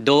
2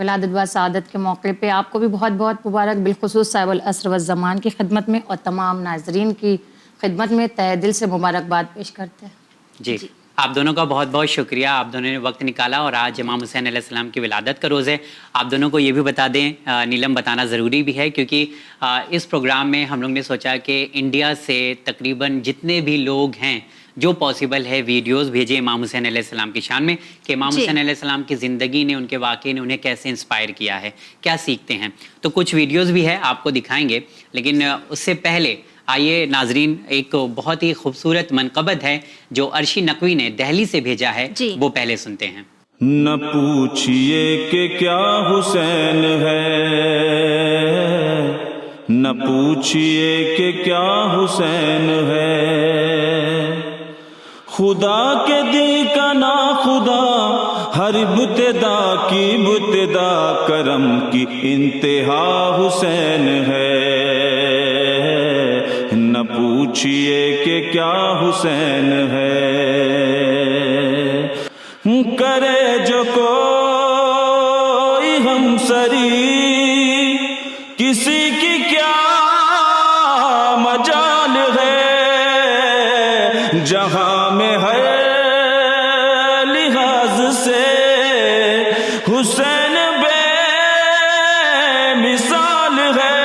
ولادت و سعادت کے موقع پہ آپ کو بھی بہت بہت مبارک، بالخصوص صاحب العصر والزمان کی خدمت میں اور تمام ناظرین کی خدمت میں تہہ دل سے مبارکباد پیش کرتے ہیں۔ جی آپ دونوں کا بہت بہت شکریہ، آپ دونوں نے وقت نکالا، اور آج امام حسین علیہ السلام کی ولادت کا روز ہے۔ آپ دونوں کو یہ بھی بتا دیں، نیلم بتانا ضروری بھی ہے، کیونکہ اس پروگرام میں ہم لوگ نے سوچا کہ انڈیا سے تقریباً جتنے بھی لوگ ہیں جو پاسبل ہے ویڈیوز بھیجیں امام حسین علیہ السلام کی شان میں، کہ امام حسین علیہ السلام کی زندگی نے، ان کے واقعے نے انہیں کیسے انسپائر کیا ہے، کیا سیکھتے ہیں۔ تو کچھ ویڈیوز بھی ہے آپ کو دکھائیں گے، لیکن اس سے پہلے آئیے ناظرین، ایک بہت ہی خوبصورت منقبت ہے جو عرشی نقوی نے دہلی سے بھیجا ہے، وہ پہلے سنتے ہیں۔ نہ پوچھئے کہ کیا حسین ہے، نہ پوچھئے کہ کیا حسین ہے، خدا کے دل کا نا خدا، ہر ابتدا کی ابتدا، کرم کی انتہا حسین ہے، نہ پوچھئے کہ کیا حسین ہے، کرے جو کوئی ہم سری، کسی کی کیا مجال ہے، جہاں میں ہے لحاظ سے حسین بے مثال ہے،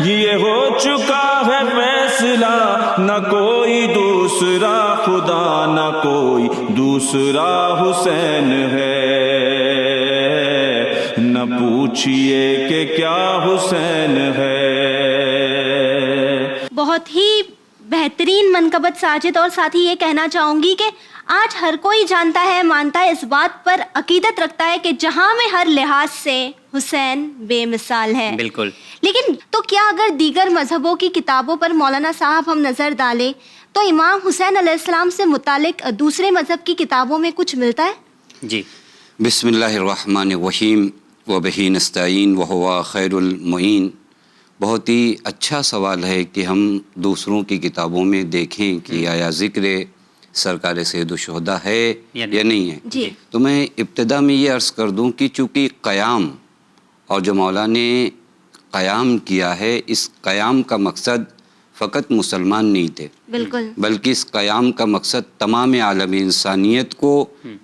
یہ ہو چکا ہے فیصلہ، نہ کوئی دوسرا خدا، نہ کوئی دوسرا حسین ہے، نہ پوچھئے کہ کیا حسین ہے۔ بہت ہی بہترین منقبت ساجد، اور ساتھ ہی یہ کہنا چاہوں گی کہ آج ہر کوئی جانتا ہے، مانتا ہے، اس بات پر عقیدت رکھتا ہے کہ جہاں میں ہر لحاظ سے حسین بے مثال ہے۔ بالکل۔ لیکن تو کیا اگر دیگر مذہبوں کی کتابوں پر مولانا صاحب ہم نظر ڈالیں تو امام حسین علیہ السلام سے متعلق دوسرے مذہب کی کتابوں میں کچھ ملتا ہے؟ جی بسم اللہ الرحمن الرحیم وبہ نستعین وہو خیر المعین۔ بہت ہی اچھا سوال ہے کہ ہم دوسروں کی کتابوں میں دیکھیں کہ آیا ذکر سرکار سید الشہداء ہے یا نہیں ہے۔ جی تو میں ابتدا میں یہ عرض کر دوں کہ چونکہ قیام اور جو مولا نے قیام کیا ہے، اس قیام کا مقصد فقط مسلمان نہیں تھے، بالکل، بلکہ اس قیام کا مقصد تمام عالم انسانیت کو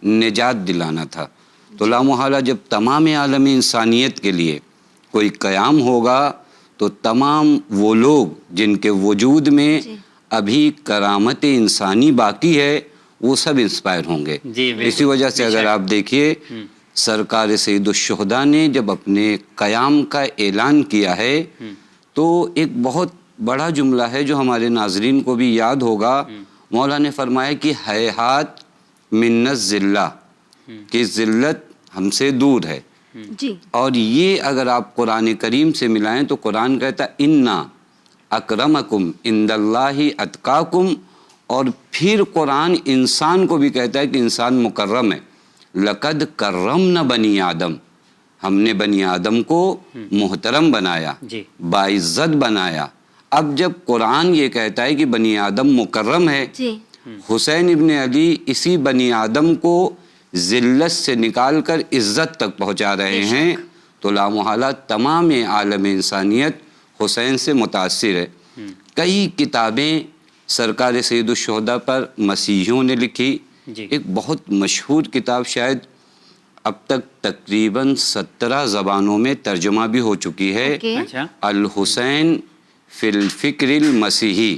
نجات دلانا تھا۔ تو لامحالہ جب تمام عالم انسانیت کے لیے کوئی قیام ہوگا تو تمام وہ لوگ جن کے وجود میں ابھی کرامت انسانی باقی ہے وہ سب انسپائر ہوں گے۔ اسی وجہ سے اگر آپ دیکھیے سرکار سید الشہداء نے جب اپنے قیام کا اعلان کیا ہے تو ایک بہت بڑا جملہ ہے جو ہمارے ناظرین کو بھی یاد ہوگا۔ مولا نے فرمایا کہ ہیہات من الذلہ، کہ ذلت ہم سے دور ہے۔ جی اور یہ اگر آپ قرآن کریم سے ملائیں تو قرآن کہتا ہے انا اکرمکم عند اللہ اتقاکم، اور پھر قرآن انسان کو بھی کہتا ہے کہ انسان مکرم ہے۔ لقد کرمنا بنی آدم، ہم نے بنی آدم کو محترم بنایا، باعزت بنایا۔ اب جب قرآن یہ کہتا ہے کہ بنی آدم مکرم ہے، حسین ابن علی اسی بنی آدم کو ذلت سے نکال کر عزت تک پہنچا رہے ہیں، تو لامحالہ تمام عالم انسانیت حسین سے متاثر ہے۔ کئی کتابیں سرکار سید الشہداء پر مسیحیوں نے لکھی۔ ایک بہت مشہور کتاب شاید اب تک تقریباً 17 زبانوں میں ترجمہ بھی ہو چکی ہے، الحسین فی الفکر المسیحی،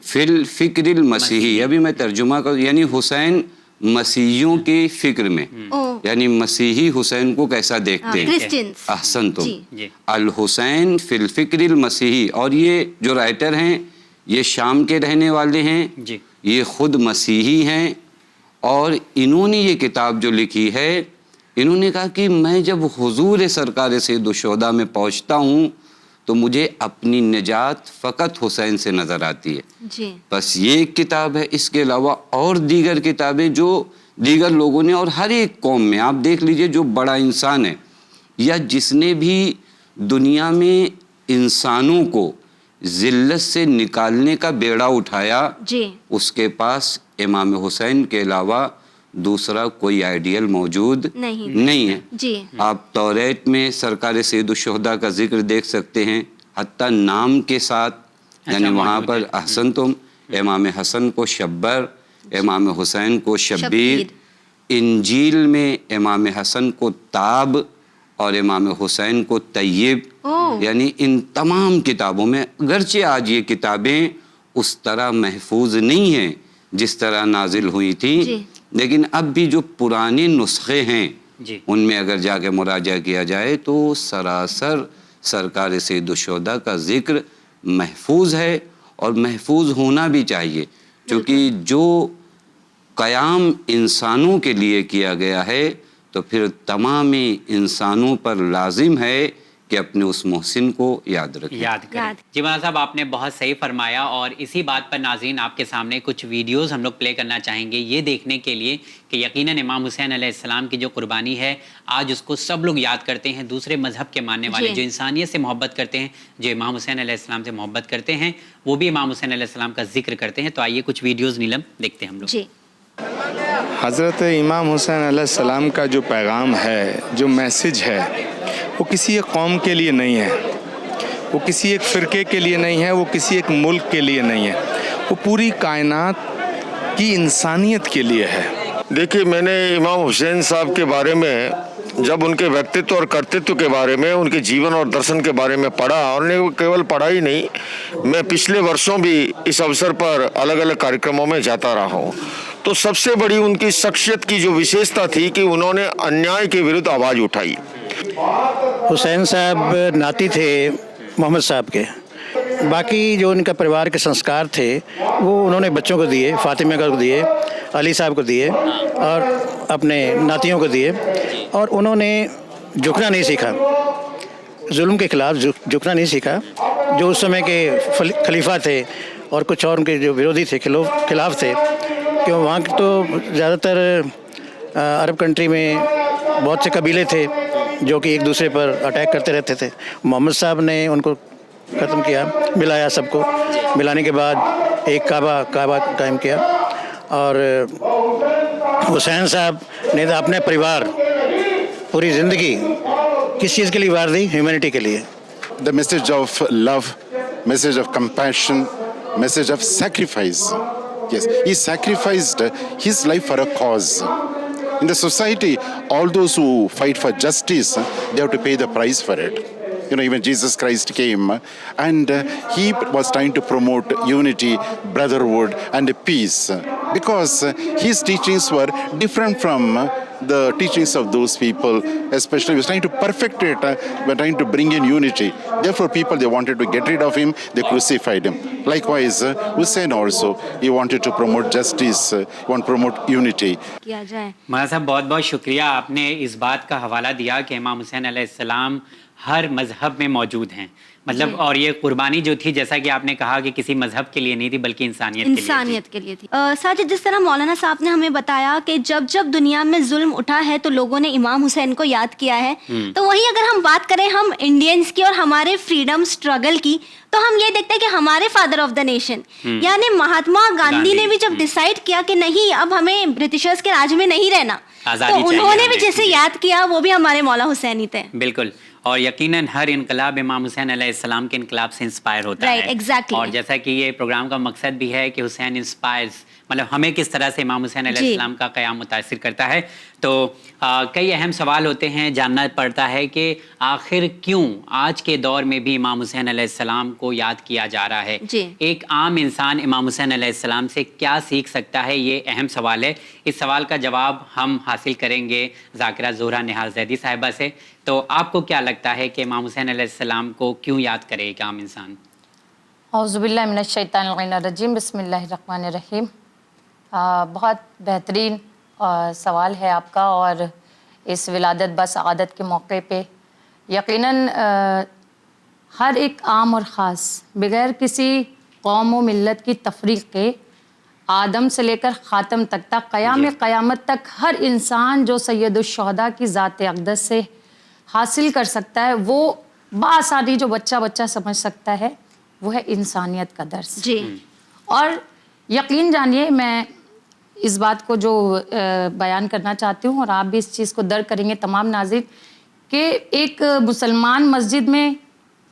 فی الفکر المسیحی۔ ابھی میں ترجمہ کروں، یعنی حسین مسیحیوں کی فکر میں، یعنی مسیحی حسین کو کیسا دیکھتے ہیں۔ احسن تو الحسین فی الفکر المسیحی، اور یہ جو رائٹر ہیں یہ شام کے رہنے والے ہیں، یہ خود مسیحی ہیں، اور انہوں نے یہ کتاب جو لکھی ہے، انہوں نے کہا کہ میں جب حضور سرکار سید الشہداء میں پہنچتا ہوں تو مجھے اپنی نجات فقط حسین سے نظر آتی ہے۔ بس یہ ایک کتاب ہے، اس کے علاوہ اور دیگر کتابیں جو دیگر لوگوں نے، اور ہر ایک قوم میں آپ دیکھ لیجئے جو بڑا انسان ہے یا جس نے بھی دنیا میں انسانوں کو ذلت سے نکالنے کا بیڑا اٹھایا، اس کے پاس امام حسین کے علاوہ دوسرا کوئی آئیڈیل موجود نہیں ہے. جی آپ توریت میں سرکار سید الشہداء کا ذکر دیکھ سکتے ہیں، حتیٰ نام کے ساتھ، یعنی وہاں پر احسنتم، امام حسن کو شبر، امام حسین کو شبیر. انجیل میں امام حسن کو تاب اور امام حسین کو طیب. یعنی ان تمام کتابوں میں، اگرچہ آج یہ کتابیں اس طرح محفوظ نہیں ہیں جس طرح نازل ہوئی تھی، لیکن اب بھی جو پرانے نسخے ہیں ان میں اگر جا کے مراجعہ کیا جائے تو سراسر سرکار سید الشہداء کا ذکر محفوظ ہے، اور محفوظ ہونا بھی چاہیے، کیونکہ جو قیام انسانوں کے لیے کیا گیا ہے تو پھر تمام انسانوں پر لازم ہے کہ اپنے اس محسن کو یاد رکھیں، یاد کریں. جی مولانا صاحب آپ نے بہت صحیح فرمایا، اور اسی بات پر ناظرین آپ کے سامنے کچھ ویڈیوز ہم لوگ پلے کرنا چاہیں گے، یہ دیکھنے کے لیے کہ یقیناً امام حسین علیہ السلام کی جو قربانی ہے آج اس کو سب لوگ یاد کرتے ہیں. دوسرے مذہب کے ماننے والے جو انسانیت سے محبت کرتے ہیں، جو امام حسین علیہ السلام سے محبت کرتے ہیں، وہ بھی امام حسین علیہ السلام کا ذکر کرتے ہیں. تو آئیے کچھ ویڈیوز نیلم دیکھتے ہیں ہم لوگ. حضرت امام حسین علیہ السلام کا جو پیغام ہے، جو میسج ہے، وہ کسی ایک قوم کے لیے نہیں ہے، وہ کسی ایک فرقے کے لیے نہیں ہے، وہ کسی ایک ملک کے لیے نہیں ہے، وہ پوری کائنات کی انسانیت کے لیے ہے. دیکھیے، میں نے امام حسین صاحب کے بارے میں جب ان کے ویکتتو اور کرتتو کے بارے میں، ان کے جیون اور درشن کے بارے میں پڑھا، اور نے کیول پڑھا ہی نہیں، میں پچھلے برسوں بھی اس اوسر پر الگ الگ کارکرموں میں جاتا رہا ہوں، تو سب سے بڑی ان کی شخصیت کی جو وشیشتا تھی کہ انہوں نے انیائے کے ورد آواز اٹھائی. حسین صاحب ناتی تھے محمد صاحب کے، باقی جو ان کا پریوار کے سنسکار تھے وہ انہوں نے بچوں کو دیے، فاطمہ کو دیے، علی صاحب کو دیے، اور اپنے ناتیوں کو دیے، اور انہوں نے جھکنا نہیں سیکھا، ظلم کے خلاف جھکنا نہیں سیکھا. جو اس سمے کے خلیفہ تھے اور کچھ اور ان کے جو ویرودھی تھے، خلاف تھے، کہ وہاں تو زیادہ تر عرب کنٹری میں بہت سے قبیلے تھے جو کہ ایک دوسرے پر اٹیک کرتے رہتے تھے. محمد صاحب نے ان کو ختم کیا، ملایا سب کو، ملانے کے بعد ایک کعبہ قائم کیا. اور حسین صاحب نے اپنے پریوار پوری زندگی کس چیز کے لیے وار دی؟ ہیومینٹی کے لیے. The message of love, message of compassion, message of sacrifice. Yes, he sacrificed his life for a cause. In the society, all those who fight for justice, they have to pay the price for it. You know, even Jesus Christ came and he was trying to promote unity, brotherhood and peace, because his teachings were different from the teachings of those people. Especially he was trying to perfect it, trying to bring in unity. Therefore people, they wanted to get rid of him, they crucified him. Likewise Hussein also, he wanted to promote justice, he wanted to promote unity. کیا جائے. مولانا صاحب بہت بہت شکریہ، آپ نے اس بات کا حوالہ دیا کہ امام حسین علیہ السلام ہر مذہب میں موجود ہیں، مطلب اور یہ قربانی جو تھی جیسا کہ آپ نے کہا کہ کسی مذہب کے لیے نہیں تھی بلکہ انسانیت کے لیے تھی. ساجد، جس طرح مولانا صاحب نے ہمیں بتایا کہ جب جب دنیا میں ظلم اٹھا ہے تو لوگوں نے امام حسین کو یاد کیا ہے، تو وہیں اگر ہم بات کریں ہم انڈینز کی اور ہمارے فریڈم سٹرگل کی، تو ہم یہ دیکھتے ہیں کہ ہمارے فادر آف دا نیشن یعنی مہاتما گاندھی نے بھی جب ڈیسائیڈ کیا کہ نہیں اب ہمیں برٹشرز کے راج میں نہیں رہنا، تو انہوں نے بھی جیسے یاد کیا وہ بھی ہمارے مولا حسین ہی تھے. بالکل، اور یقیناً ہر انقلاب امام حسین علیہ السلام کے انقلاب سے انسپائر ہوتا ہے. اور جیسا کہ یہ پروگرام کا مقصد بھی ہے کہ حسین انسپائرز، مطلب ہمیں کس طرح سے امام حسین علیہ السلام کا قیام متاثر کرتا ہے. تو کئی اہم سوال ہوتے ہیں، جاننا پڑتا ہے کہ آخر کیوں آج کے دور میں بھی امام حسین علیہ السلام کو یاد کیا جا رہا ہے. ایک عام انسان امام حسین علیہ السلام سے کیا سیکھ سکتا ہے، یہ اہم سوال ہے. اس سوال کا جواب ہم حاصل کریں گے ذاکرہ زہرہ نہال زیدی صاحبہ سے. تو آپ کو کیا لگتا ہے کہ امام حسین علیہ السلام کو کیوں یاد کرے ایک عام انسان؟ اعوذ باللہ من الشیطان الرجیم، بسم اللہ الرحمن الرحیم. بہت بہترین سوال ہے آپ کا، اور اس ولادت بسعادت کے موقع پہ یقیناً ہر ایک عام اور خاص بغیر کسی قوم و ملت کی تفریق کے آدم سے لے کر خاتم تک قیام قیامت تک ہر انسان جو سید الشہداء کی ذات اقدس سے حاصل کر سکتا ہے، وہ بآسانی جو بچہ سمجھ سکتا ہے، وہ ہے انسانیت کا درس. اور یقین جانیے، میں اس بات کو جو بیان کرنا چاہتی ہوں اور آپ بھی اس چیز کو درک کریں گے تمام ناظرین کہ ایک مسلمان مسجد میں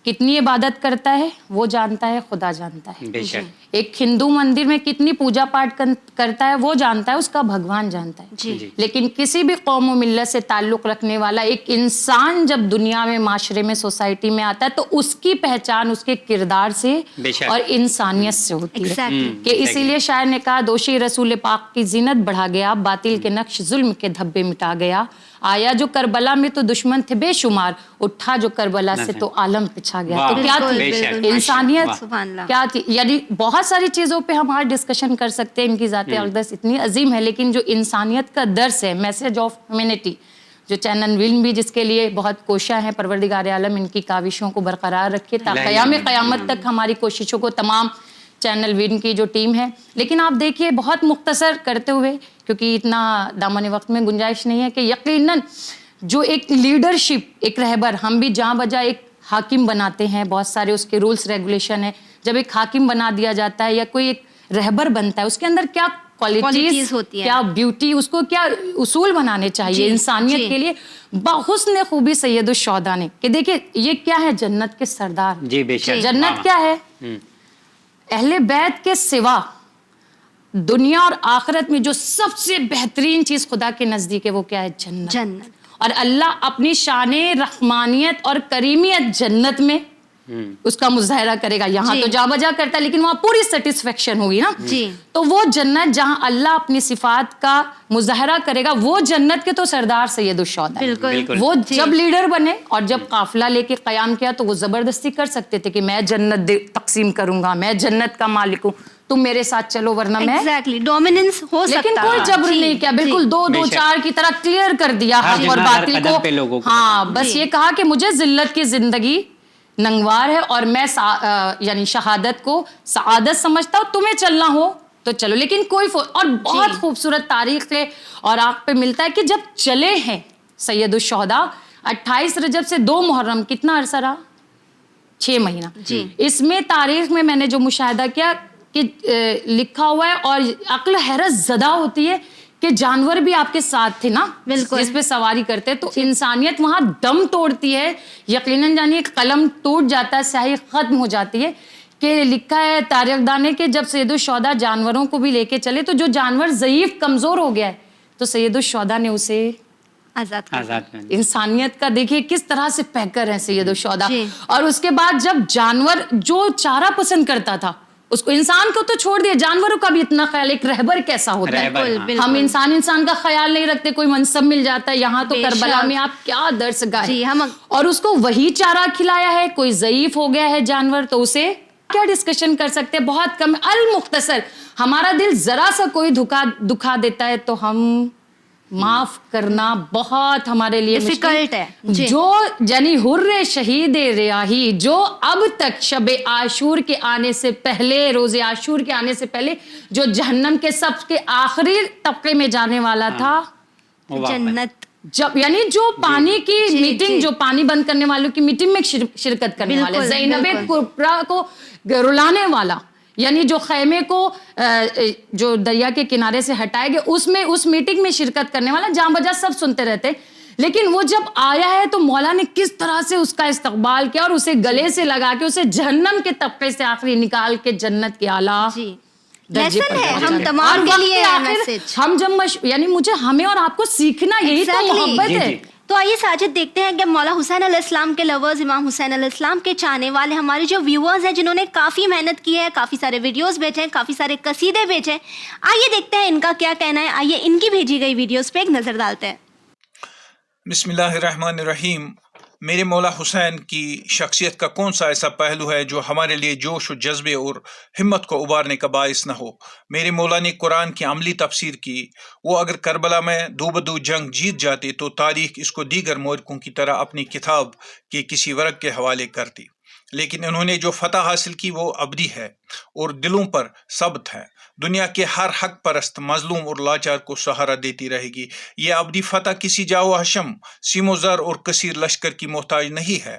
کتنی عبادت کرتا ہے وہ جانتا ہے، خدا جانتا ہے. بے شک. ایک ہندو مندر میں کتنی پوجا پاٹ کرتا ہے وہ جانتا ہے، اس کا بھگوان جانتا ہے. لیکن کسی بھی قوم و ملت سے تعلق رکھنے والا ایک انسان جب دنیا میں، معاشرے میں، سوسائٹی میں آتا ہے تو اس کی پہچان اس کے کردار سے اور انسانیت سے ہوتی ہے. کہ اسی لیے شاعر نے کہا دوشی رسول پاک کی زینت بڑھا گیا، باطل کے نقش ظلم کے دھبے مٹا گیا، آیا جو کربلا میں تو دشمن تھے بے شمار، اٹھا جو کربلا سے تو عالم پچھا گیا. تو کیا تھی انسانیت، کیا تھی؟ یعنی بہت ساری چیزوں پہ ہم آج ڈسکشن کر سکتے ہیں، ان کی ذات اقدس اتنی عظیم ہے، لیکن جو انسانیت کا درس ہے، میسج آف ہیومینٹی، جو چینل ون بھی جس کے لیے بہت کوشاں ہیں، پروردگار عالم ان کی کاوشوں کو برقرار رکھے تا قیام قیامت تک ہماری کوششوں کو تمام چینل ون کی جو ٹیم ہے. لیکن آپ دیکھیے بہت مختصر کرتے ہوئے، کیونکہ اتنا دامن وقت میں گنجائش نہیں ہے، کہ یقیناً جو ایک لیڈرشپ، ایک رہبر، ہم بھی جہاں بجا ایک حاکم بناتے ہیں، بہت سارے اس کے رولز ریگولیشن ہیں. جب ایک حاکم بنا دیا جاتا ہے یا کوئی ایک رہبر بنتا ہے، اس کے اندر کیا کوالٹیز ہوتی ہے، کیا بیوٹی، اس کو کیا اصول بنانے چاہیے انسانیت کے لیے. بحسن خوبی سید الشہداء نے کہ دیکھیں یہ کیا ہے، جنت کے سردار. جی بے شک. جنت کیا ہے؟ اہل بیت کے سوا دنیا اور آخرت میں جو سب سے بہترین چیز خدا کے نزدیک ہے وہ کیا ہے؟ جنت. اور اللہ اپنی شان رحمانیت اور کریمیت جنت میں اس کا مظاہرہ کرے گا. یہاں تو جا بجا کرتا ہے لیکن وہاں پوری سیٹسفیکشن ہوگی نا. تو وہ جنت جہاں اللہ اپنی صفات کا مظاہرہ کرے گا، وہ جنت کے تو سردار سید الشہداء. وہ جب لیڈر بنے اور جب قافلہ لے کے قیام کیا تو وہ زبردستی کر سکتے تھے کہ میں جنت تقسیم کروں گا، میں جنت کا مالک ہوں، تم میرے ساتھ چلو ورنہ میں. ڈومیننس ہو سکتا، لیکن کوئی جبر نہیں کیا، بالکل 2-2-4 کی طرح کلیئر کر دیا حق اور باطل کو. ہاں بس یہ کہا کہ مجھے ذلت کی زندگی ننگوار ہے اور میں یعنی شہادت کو سعادت سمجھتا ہوں، تمہیں چلنا ہو تو چلو. لیکن کوئی اور بہت خوبصورت تاریخ ہے اور آنکھ پہ ملتا ہے کہ جب چلے ہیں سید الشہداء 28 رجب سے 2 محرم، کتنا عرصہ رہا؟ 6 مہینہ. اس میں تاریخ میں میں نے جو مشاہدہ کیا کہ لکھا ہوا ہے اور عقل حیرت زدہ ہوتی ہے کہ جانور بھی آپ کے ساتھ تھے نا، جس پہ سواری کرتے، تو انسانیت وہاں دم توڑتی ہے. یقیناً جانیے قلم ٹوٹ جاتا ہے، سیاہی ختم ہو جاتی ہے. کہ لکھا ہے تاریخ دان نے کہ جب سید الشہداء جانوروں کو بھی لے کے چلے تو جو جانور ضعیف کمزور ہو گیا ہے تو سید الشہداء نے اسے آزاد کر. انسانیت کا دیکھیے کس طرح سے پیکر ہے سید الشہداء. اور اس کے بعد جب جانور جو چارہ پسند کرتا تھا اس کو، انسان کو تو چھوڑ دیا، جانوروں کا بھی اتنا خیال. ایک رہبر کیسا ہوتا ہے؟ ہم انسان کا خیال نہیں رکھتے، کوئی منصب مل جاتا ہے. یہاں تو کربلا میں آپ کیا درس گائے، اور اس کو وہی چارہ کھلایا ہے. کوئی ضعیف ہو گیا ہے جانور تو اسے کیا ڈسکشن کر سکتے ہیں؟ بہت کم. المختصر ہمارا دل ذرا سا کوئی دکھا دیتا ہے تو ہم معاف کرنا بہت ہمارے لیے ڈیفیکلٹ ہے. جو یعنی حر شہید ریاحی جو اب تک شب عاشور کے آنے سے پہلے، روز عاشور کے آنے سے پہلے جو جہنم کے سب کے آخری طبقے میں جانے والا تھا، جنت جب یعنی جو پانی کی میٹنگ، جو پانی بند کرنے والوں کی میٹنگ میں شرکت کرنے والے، زینب کبریٰ کو رلانے والا، یعنی جو خیمے کو جو دریا کے کنارے سے ہٹائے گئے اس میٹنگ میں شرکت کرنے والا، جہاں بجا سب سنتے رہتے. لیکن وہ جب آیا ہے تو مولا نے کس طرح سے اس کا استقبال کیا اور اسے گلے سے لگا کے اسے جہنم کے طبقے سے آخری نکال کے جنت کے اعلیٰ لیسن ہے ہم تمام کے لیے میسج. ہم جب یعنی ہمیں اور آپ کو سیکھنا یہی تو محبت ہے. تو آئیے ساجد دیکھتے ہیں کہ مولا حسین علیہ السلام کے لورز، امام حسین علیہ السلام کے چاہنے والے، ہمارے جو ویورز ہیں جنہوں نے کافی محنت کی ہے، کافی سارے ویڈیوز بھیجے ہیں، کافی سارے قصیدے بھیجے ہیں، آئیے دیکھتے ہیں ان کا کیا کہنا ہے. آئیے ان کی بھیجی گئی ویڈیوز پہ ایک نظر ڈالتے ہیں. بسم اللہ الرحمن الرحیم. میرے مولا حسین کی شخصیت کا کون سا ایسا پہلو ہے جو ہمارے لیے جوش و جذبے اور ہمت کو ابھارنے کا باعث نہ ہو؟ میرے مولا نے قرآن کی عملی تفسیر کی. وہ اگر کربلا میں دو بدو جنگ جیت جاتے تو تاریخ اس کو دیگر مورخوں کی طرح اپنی کتاب کے کسی ورق کے حوالے کرتی، لیکن انہوں نے جو فتح حاصل کی وہ ابدی ہے اور دلوں پر ثبت ہے. دنیا کے ہر حق پرست، مظلوم اور لاچار کو سہارا دیتی رہے گی. یہ ابدی فتح کسی جاؤ حشم، سیم و زر اور کثیر لشکر کی محتاج نہیں ہے.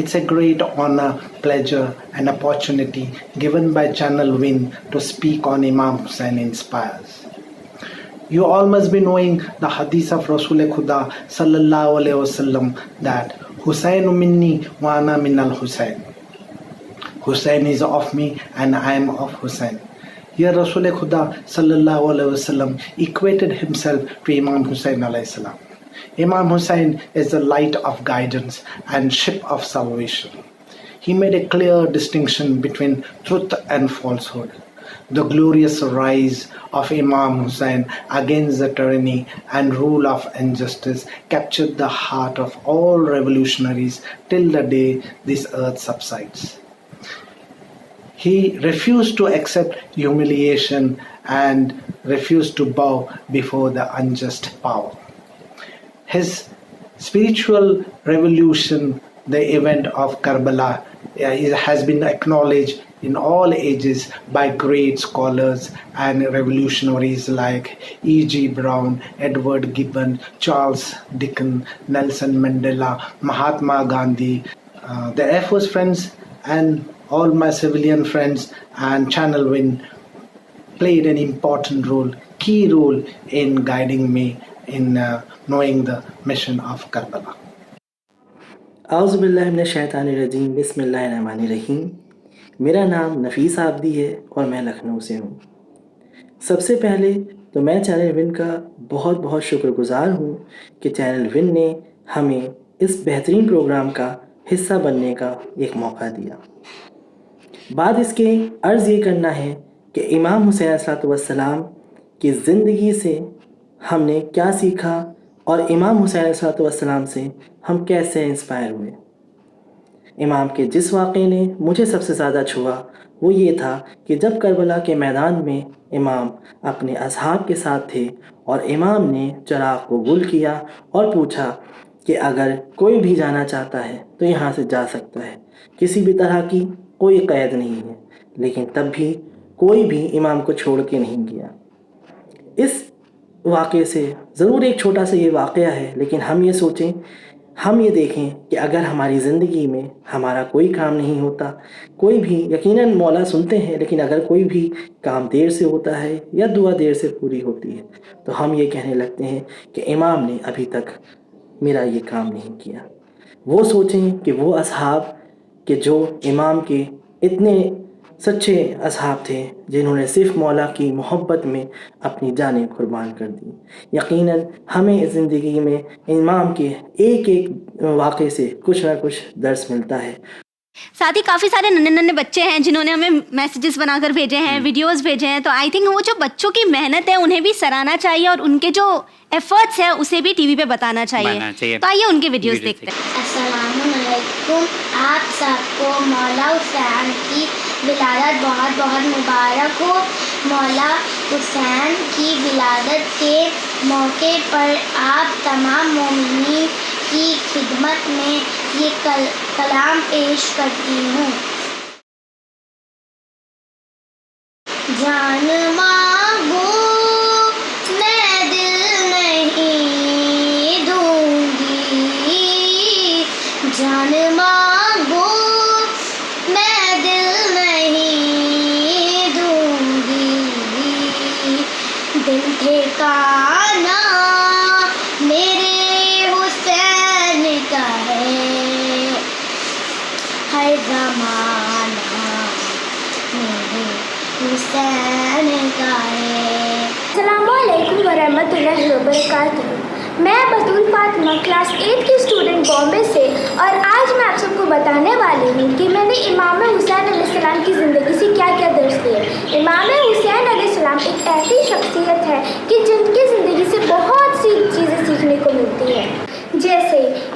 It's a great honor, pleasure and opportunity given by Channel Win to speak on Imam Hussain Inspires. You all must be knowing the hadith of Rasul Khuda sallallahu alaihi wasallam that Hussain minni wa ana min al-Hussain. Hussain is of me and I am of Hussain. Here Rasul Khuda sallallahu alaihi wasallam equated himself to Imam Hussain alayhi salam. Imam Hussain is the light of guidance and ship of salvation. He made a clear distinction between truth and falsehood. The glorious rise of Imam Hussain against the tyranny and rule of injustice captured the heart of all revolutionaries till the day this earth subsides. He refused to accept humiliation and refused to bow before the unjust power. His spiritual revolution, the event of Karbala, has been acknowledged in all ages by great scholars and revolutionaries like E.G. Brown, Edward Gibbon, Charles Dickens, Nelson Mandela, Mahatma Gandhi. The Air Force friends and all my civilian friends and Channel Win played an important role, key role in guiding me in knowing the mission of Karbala. اعوذ باللہ من الشیطان الرجیم، بسم اللہ الرحمن الرحیم۔ میرا نام نفیس عابدی ہے اور میں لکھنؤ سے ہوں۔ سب سے پہلے تو میں چینل ون کا بہت بہت شکر گزار ہوں کہ چینل ون نے ہمیں اس بہترین پروگرام کا حصہ بننے کا ایک موقع دیا۔ بعد اس کے عرض یہ کرنا ہے کہ امام حسین علیہ السلام کی زندگی سے ہم نے کیا سیکھا اور امام حسین علیہ السلام سے ہم کیسے انسپائر ہوئے۔ امام کے جس واقعے نے مجھے سب سے زیادہ چھوا وہ یہ تھا کہ جب کربلا کے میدان میں امام اپنے اصحاب کے ساتھ تھے اور امام نے چراغ کو گل کیا اور پوچھا کہ اگر کوئی بھی جانا چاہتا ہے تو یہاں سے جا سکتا ہے، کسی بھی طرح کی کوئی قید نہیں ہے، لیکن تب بھی کوئی بھی امام کو چھوڑ کے نہیں گیا۔ اس واقعے سے ضرور ایک چھوٹا سا یہ واقعہ ہے، لیکن ہم یہ سوچیں، ہم یہ دیکھیں کہ اگر ہماری زندگی میں ہمارا کوئی کام نہیں ہوتا، کوئی بھی یقیناً مولا سنتے ہیں، لیکن اگر کوئی بھی کام دیر سے ہوتا ہے یا دعا دیر سے پوری ہوتی ہے تو ہم یہ کہنے لگتے ہیں کہ امام نے ابھی تک میرا یہ کام نہیں کیا۔ وہ سوچیں کہ وہ اصحاب کہ جو امام کے اتنے سچے اصحاب تھے جنہوں نے صرف مولا کی محبت میں اپنی جانیں قربان کر دی۔ یقیناً ہمیں اس زندگی میں امام کے ایک ایک واقعے سے کچھ نہ کچھ درس ملتا ہے۔ ساتھ ہی کافی سارے ننے بچے ہیں جنہوں نے ہمیں میسیجز بنا کر بھیجے ہیں، ویڈیوز بھیجے ہیں، تو آئی تھنک وہ جو بچوں کی محنت ہے انہیں بھی سراہنا چاہیے اور ان کے جو ایفرٹس ہیں اسے بھی ٹی وی پہ بتانا چاہیے۔ تو آئیے ان کے ویڈیوز دیکھتے ہیں۔ السلام علیکم، آپ سب کو مولا حسین کی ولادت بہت بہت مبارک ہو۔ مولا حسین کی ولادت کے موقع پر آپ تمام مومنین کی خدمت میں یہ کلام پیش کرتی ہوں۔ جان مانگو میں دل نہیں دوں گی، جان مانگو میں دل نہیں دوں گی، دل ٹھکانا میرے حسین کا ہے، ہر زمانہ میرے حسین کا ہے۔ السلام علیکم ورحمۃ اللہ وبرکاتہ۔ میں بطول فاطمہ کلاس 8 کی اسٹوڈنٹ بامبے سے، اور آج میں آپ سب کو بتانے والی ہوں کہ میں نے امام حسین علیہ السلام کی زندگی سے کیا کیا درس لیے۔ امام حسین علیہ السلام ایک ایسی شخصیت ہے کہ جن کی زندگی سے بہت سی چیزیں سیکھنے کو ملتی ہیں، جیسے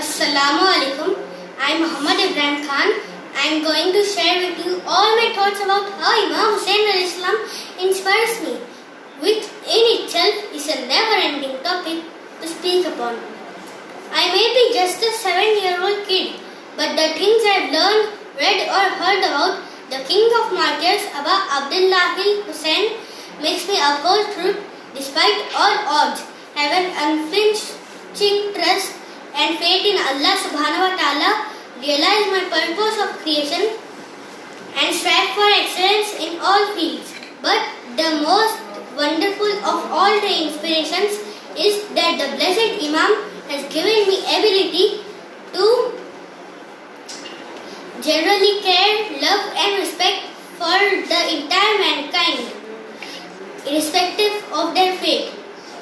Assalamu alaikum. I am Muhammad Ibrahim Khan. I am going to share with you all my thoughts about how Imam Hussain alayhi salam inspires me, which in itself is a never-ending topic to speak upon. I may be just a 7-year-old kid, but the things I have learned, read or heard about the king of martyrs, Aba Abdullah Hussain, makes me uphold truth despite all odds, have an unflinching trust and faith in Allah subhanahu wa ta'ala, realize my purpose of creation and strive for excellence in all fields. But the most wonderful of all the inspirations is that the blessed Imam has given me ability to generally care, love and respect for the entire mankind, irrespective of their fate.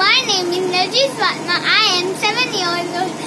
My name is Narjis Fatma. I am 7 years old.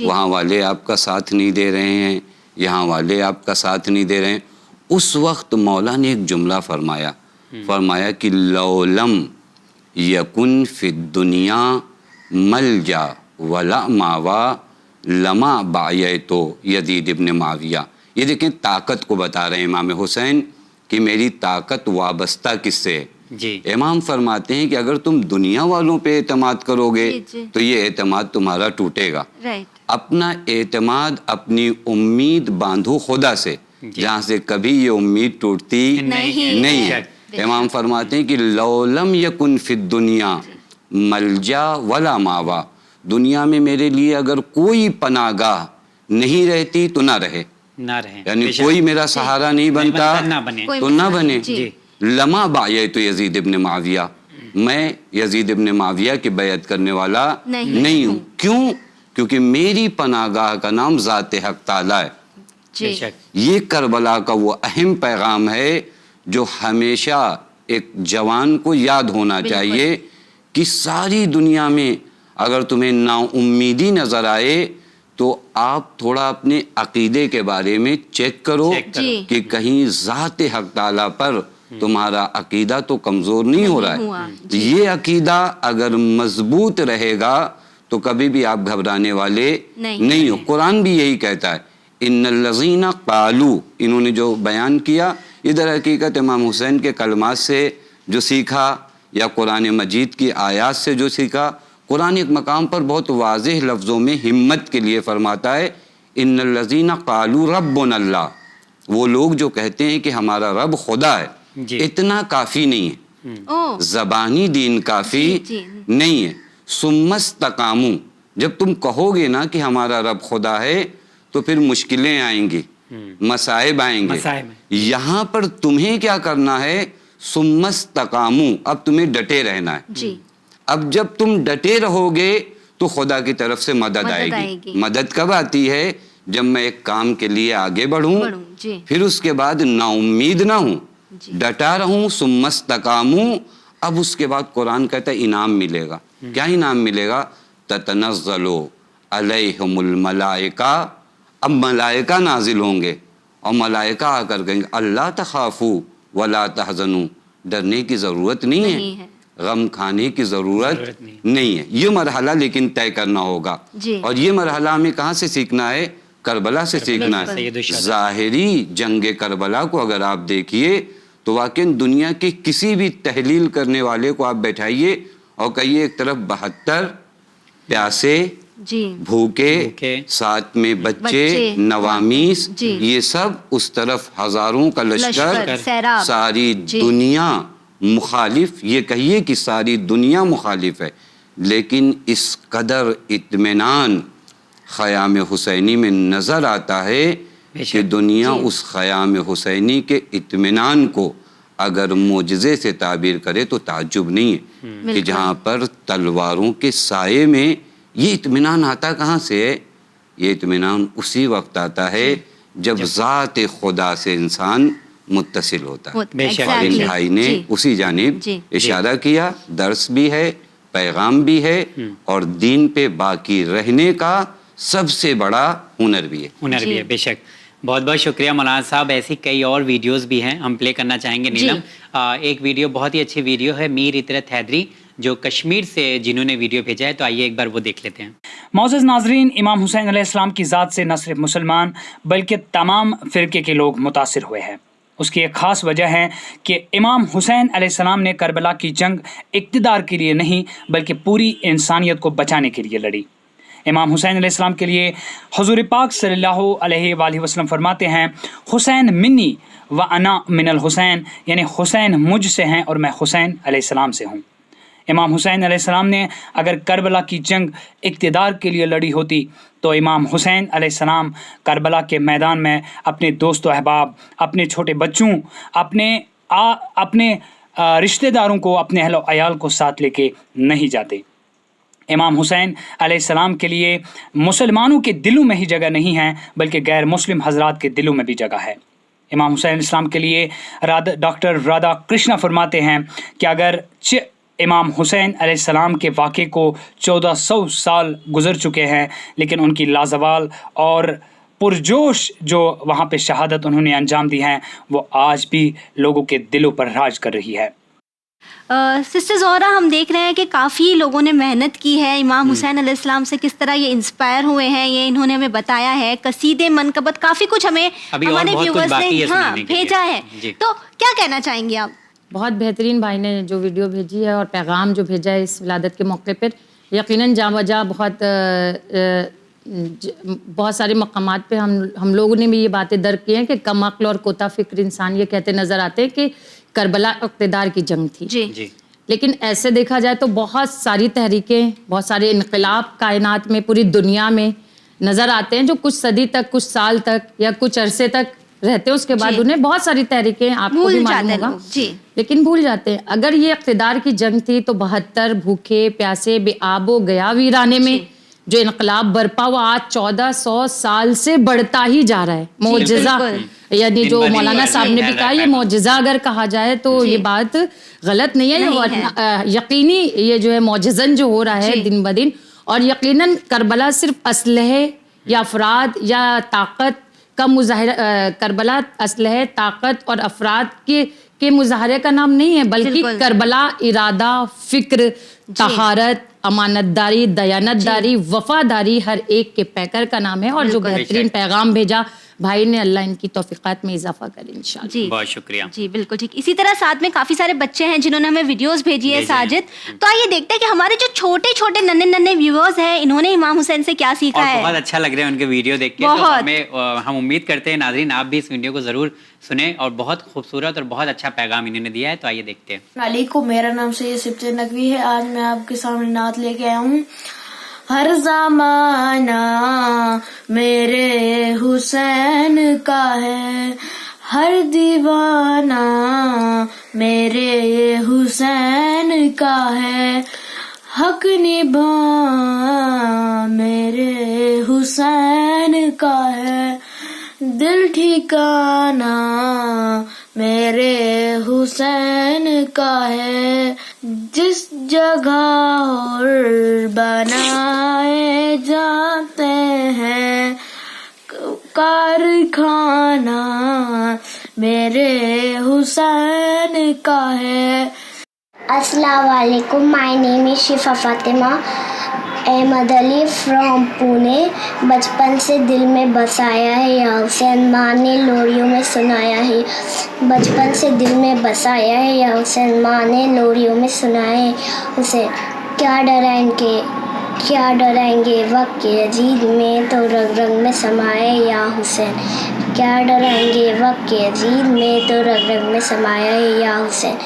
وہاں والے آپ کا ساتھ نہیں دے رہے ہیں، یہاں والے آپ کا ساتھ نہیں دے رہے ہیں. اس وقت مولا نے ایک جملہ فرمایا کہ لو لم یکن فی الدنیا ملجا ولا ماوا لما بایعتو یزید ابن معاویہ. یہ دیکھیں طاقت کو بتا رہے ہیں امام حسین کہ میری طاقت وابستہ کس سے ہے. امام فرماتے ہیں کہ اگر تم دنیا والوں پہ اعتماد کرو گے تو یہ اعتماد تمہارا ٹوٹے گا. اپنا اعتماد، اپنی امید باندھو خدا سے، جہاں سے کبھی یہ امید ٹوٹتی نہیں ہے. امام فرماتے ہیں کہ لو لم یکن فی الدنیا ملجا ولا ماوا، دنیا میں میرے لیے اگر کوئی پناہ گاہ نہیں رہتی تو نہ رہے، یعنی کوئی میرا سہارا نہیں بنتا تو نہ بنے. لما بایعت یزید ابن معاویہ، میں یزید ابن معاویہ کی بیعت کرنے والا نہیں ہوں. کیوں؟ کیونکہ میری پناہ گاہ کا نام ذات حق تعالی ہے. یہ کربلا کا وہ اہم پیغام ہے جو ہمیشہ ایک جوان کو یاد ہونا چاہیے کہ ساری دنیا میں اگر تمہیں نا امیدی نظر آئے تو آپ تھوڑا اپنے عقیدے کے بارے میں چیک کرو کہ کہیں ذات حق تعالیٰ پر تمہارا عقیدہ تو کمزور نہیں ہو رہا ہے. یہ عقیدہ اگر مضبوط رہے گا تو کبھی بھی آپ گھبرانے والے نہیں ہو. قرآن بھی یہی کہتا ہے، ان الذین قالوا، انہوں نے جو بیان کیا، ادھر حقیقت امام حسین کے کلمات سے جو سیکھا یا قرآن مجید کی آیات سے جو سیکھا. قرآن ایک مقام پر بہت واضح لفظوں میں ہمت کے لیے فرماتا ہے، ان الذین قالوا ربنا اللہ، وہ لوگ جو کہتے ہیں کہ ہمارا رب خدا ہے. اتنا کافی نہیں ہے، زبانی دین کافی نہیں ہے. ثم استقاموا، جب تم کہو گے نا کہ ہمارا رب خدا ہے تو پھر مشکلیں آئیں گی، مصائب آئیں گے. یہاں پر تمہیں کیا کرنا ہے؟ ثم استقاموا، اب تمہیں ڈٹے رہنا ہے. اب جب تم ڈٹے رہو گے تو خدا کی طرف سے مدد آئے گی. مدد کب آتی ہے؟ جب میں ایک کام کے لیے آگے بڑھوں، پھر اس کے بعد نا امید نہ ہوں، ڈٹا رہوں. ثم استقاموا، اب اس کے بعد قرآن کہتا ہے انعام ملے گا. کیا انعام ملے گا؟ تتنزل علیہم الملائکہ، اب ملائکہ نازل ہوں گے اور ملائکہ آ کر کہیں گے اللہ تخافوا ولا تحزنوا، ڈرنے کی ضرورت نہیں ہے، غم کھانے کی ضرورت نہیں ہے. یہ مرحلہ لیکن طے کرنا ہوگا. اور یہ مرحلہ ہمیں کہاں سے سیکھنا ہے؟ کربلا سے سیکھنا ہے. ظاہری جنگ کربلا کو اگر آپ دیکھیے تو واقعی دنیا کے کسی بھی تحلیل کرنے والے کو آپ بیٹھائیے اور کہیے ایک طرف 72 پیاسے، بھوکے، ساتھ میں بچے، نوامیس، یہ سب، اس طرف ہزاروں کا لشکر، ساری دنیا مخالف. یہ کہیے کہ ساری دنیا مخالف ہے، لیکن اس قدر اطمینان خیام حسینی میں نظر آتا ہے کہ دنیا اس خیام حسینی کے اطمینان کو اگر معجزے سے تعبیر کرے تو تعجب نہیں ہے کہ جہاں پر تلواروں کے سائے میں یہ اطمینان آتا کہاں سے ہے؟ یہ اطمینان اسی وقت آتا ہے جب ذات خدا سے انسان متصل ہوتا ہے. اور ان بھائی نے اسی جانب اشارہ کیا. درس بھی ہے، پیغام بھی ہے، اور دین پہ باقی رہنے کا سب سے بڑا ہنر بھی ہے. بے شک. بہت بہت شکریہ مولانا صاحب. ایسی کئی اور ویڈیوز بھی ہیں، ہم پلے کرنا چاہیں گے. نیلم، ایک ویڈیو بہت ہی اچھی ویڈیو ہے میر اطرت حیدری جو کشمیر سے جنہوں نے ویڈیو بھیجا ہے، تو آئیے ایک بار وہ دیکھ لیتے ہیں. معزز ناظرین، امام حسین علیہ السلام کی ذات سے نہ صرف مسلمان بلکہ تمام فرقے کے لوگ متاثر ہوئے ہیں. اس کی ایک خاص وجہ ہے کہ امام حسین علیہ السلام نے کربلا کی جنگ اقتدار کے لیے نہیں بلکہ پوری انسانیت کو بچانے کے لیے لڑی. امام حسین علیہ السلام کے لیے حضور پاک صلی اللہ علیہ وآلہ وسلم فرماتے ہیں، حسین منی و انا من الحسین، یعنی حسین مجھ سے ہیں اور میں حسین علیہ السلام سے ہوں. امام حسین علیہ السلام نے اگر کربلا کی جنگ اقتدار کے لیے لڑی ہوتی تو امام حسین علیہ السلام کربلا کے میدان میں اپنے دوست و احباب، اپنے چھوٹے بچوں، اپنے رشتہ داروں کو، اپنے اہل و عیال کو ساتھ لے کے نہیں جاتے. امام حسین علیہ السلام کے لیے مسلمانوں کے دلوں میں ہی جگہ نہیں ہے بلکہ غیر مسلم حضرات کے دلوں میں بھی جگہ ہے. امام حسین علیہ السلام کے لیے ڈاکٹر رادھا کرشنا فرماتے ہیں کہ امام حسین علیہ السلام کے واقعے کو 1400 سال گزر چکے ہیں، لیکن ان کی لازوال اور پرجوش جو وہاں پہ شہادت انہوں نے انجام دی ہیں وہ آج بھی لوگوں کے دلوں پر راج کر رہی ہے۔ سسٹر زہرا، ہم دیکھ رہے ہیں کہ کافی لوگوں نے محنت کی ہے امام حسین علیہ السلام سے، کس طرح یہ انسپائر ہوئے ہیں، یہ انہوں نے ہمیں بتایا ہے، قصیدے، منقبت، کافی کچھ ہمیں ہمارے ویورز نے بھیجا ہے، تو کیا کہنا چاہیں گے آپ؟ بہت بہترین بھائی نے جو ویڈیو بھیجی ہے اور پیغام جو بھیجا ہے اس ولادت کے موقع پر، یقیناً جا بجا بہت سارے مقامات پہ ہم لوگوں نے بھی یہ باتیں درک کی ہیں کہ کم عقل اور کوتا فکر انسان یہ کہتے نظر آتے ہیں کہ کربلا اقتدار کی جنگ تھی، لیکن ایسے دیکھا جائے تو بہت ساری تحریکیں، بہت سارے انقلاب کائنات میں پوری دنیا میں نظر آتے ہیں جو کچھ صدی تک، کچھ سال تک یا کچھ عرصے تک رہتے ہیں، اس کے بعد انہیں بہت ساری تحریکیں آپ کو بھی معلوم ہوگا لیکن بھول جاتے ہیں۔ اگر یہ اقتدار کی جنگ تھی تو 72 بھوکے پیاسے بے آب و گیا ویرانے میں جو انقلاب برپا ہوا آج 1400 سال سے بڑھتا ہی جا رہا ہے، معجزہ، یعنی جو مولانا صاحب نے بھی کہا یہ معجزہ اگر کہا جائے تو یہ بات غلط نہیں ہے، یقینی یہ جو ہے معجزن جو ہو رہا ہے دن بدن، اور یقیناً کربلا صرف اسلحے یا افراد یا طاقت کا مظاہرہ، کربلا اسلحے، طاقت اور افراد کے مظاہرے کا نام نہیں ہے، بلکہ کربلا ارادہ، فکر، طہارت، امانت داری، دیانت داری، وفاداری ہر ایک کے پیکر کا نام ہے، اور جو بہترین پیغام بھیجا بھائی نے، اللہ ان کی توفیقات میں اضافہ کرے انشاءاللہ۔ بہت شکریہ۔ جی بالکل ٹھیک۔ اسی طرح ساتھ میں کافی سارے بچے ہیں جنہوں نے ہمیں ویڈیوز بھیجی ہے ساجد، تو آئیے دیکھتے ہیں کہ ہمارے جو چھوٹے چھوٹے ننھے ویورز ہیں انہوں نے امام حسین سے کیا سیکھا ہے۔ بہت اچھا لگ رہا ہے ان کے ویڈیو دیکھ کے، ہم امید کرتے ہیں ناظرین آپ بھی اس ویڈیو کو ضرور سنیں، اور بہت خوبصورت اور بہت اچھا پیغام انہوں نے دیا ہے، تو آئیے دیکھتے ہیں۔ علیکم، میرا نام سید سبت نقوی ہے۔ آج میں آپ کے سامنے نعت لے کے آیا ہوں۔ ہر زمانہ میرے حسین کا ہے، ہر دیوانہ میرے حسین کا ہے، حق نبھا میرے حسین کا ہے، دل ٹھکانا میرے حسین کا ہے، جس جگہ اور بنائے جاتے ہیں کارخانہ میرے حسین کا ہے۔ السلام علیکم، مائی نیم از شفا فاطمہ احمد علی فرام پونے۔ بچپن سے دل میں بسایا ہے یا حسین، ماں نے لوریوں میں سنایا ہے، بچپن سے دل میں بسایا ہے یا حسین، ماں نے لوریوں میں سنایا ہے حسین۔ کیا ڈرائیں گے وقت کے عجیب میں، تو رگ رگ میں سمایا یا حسین، کیا ڈرائیں گے وقت کے عجیب میں، تو رگ رگ میں سمایا ہے یا حسین۔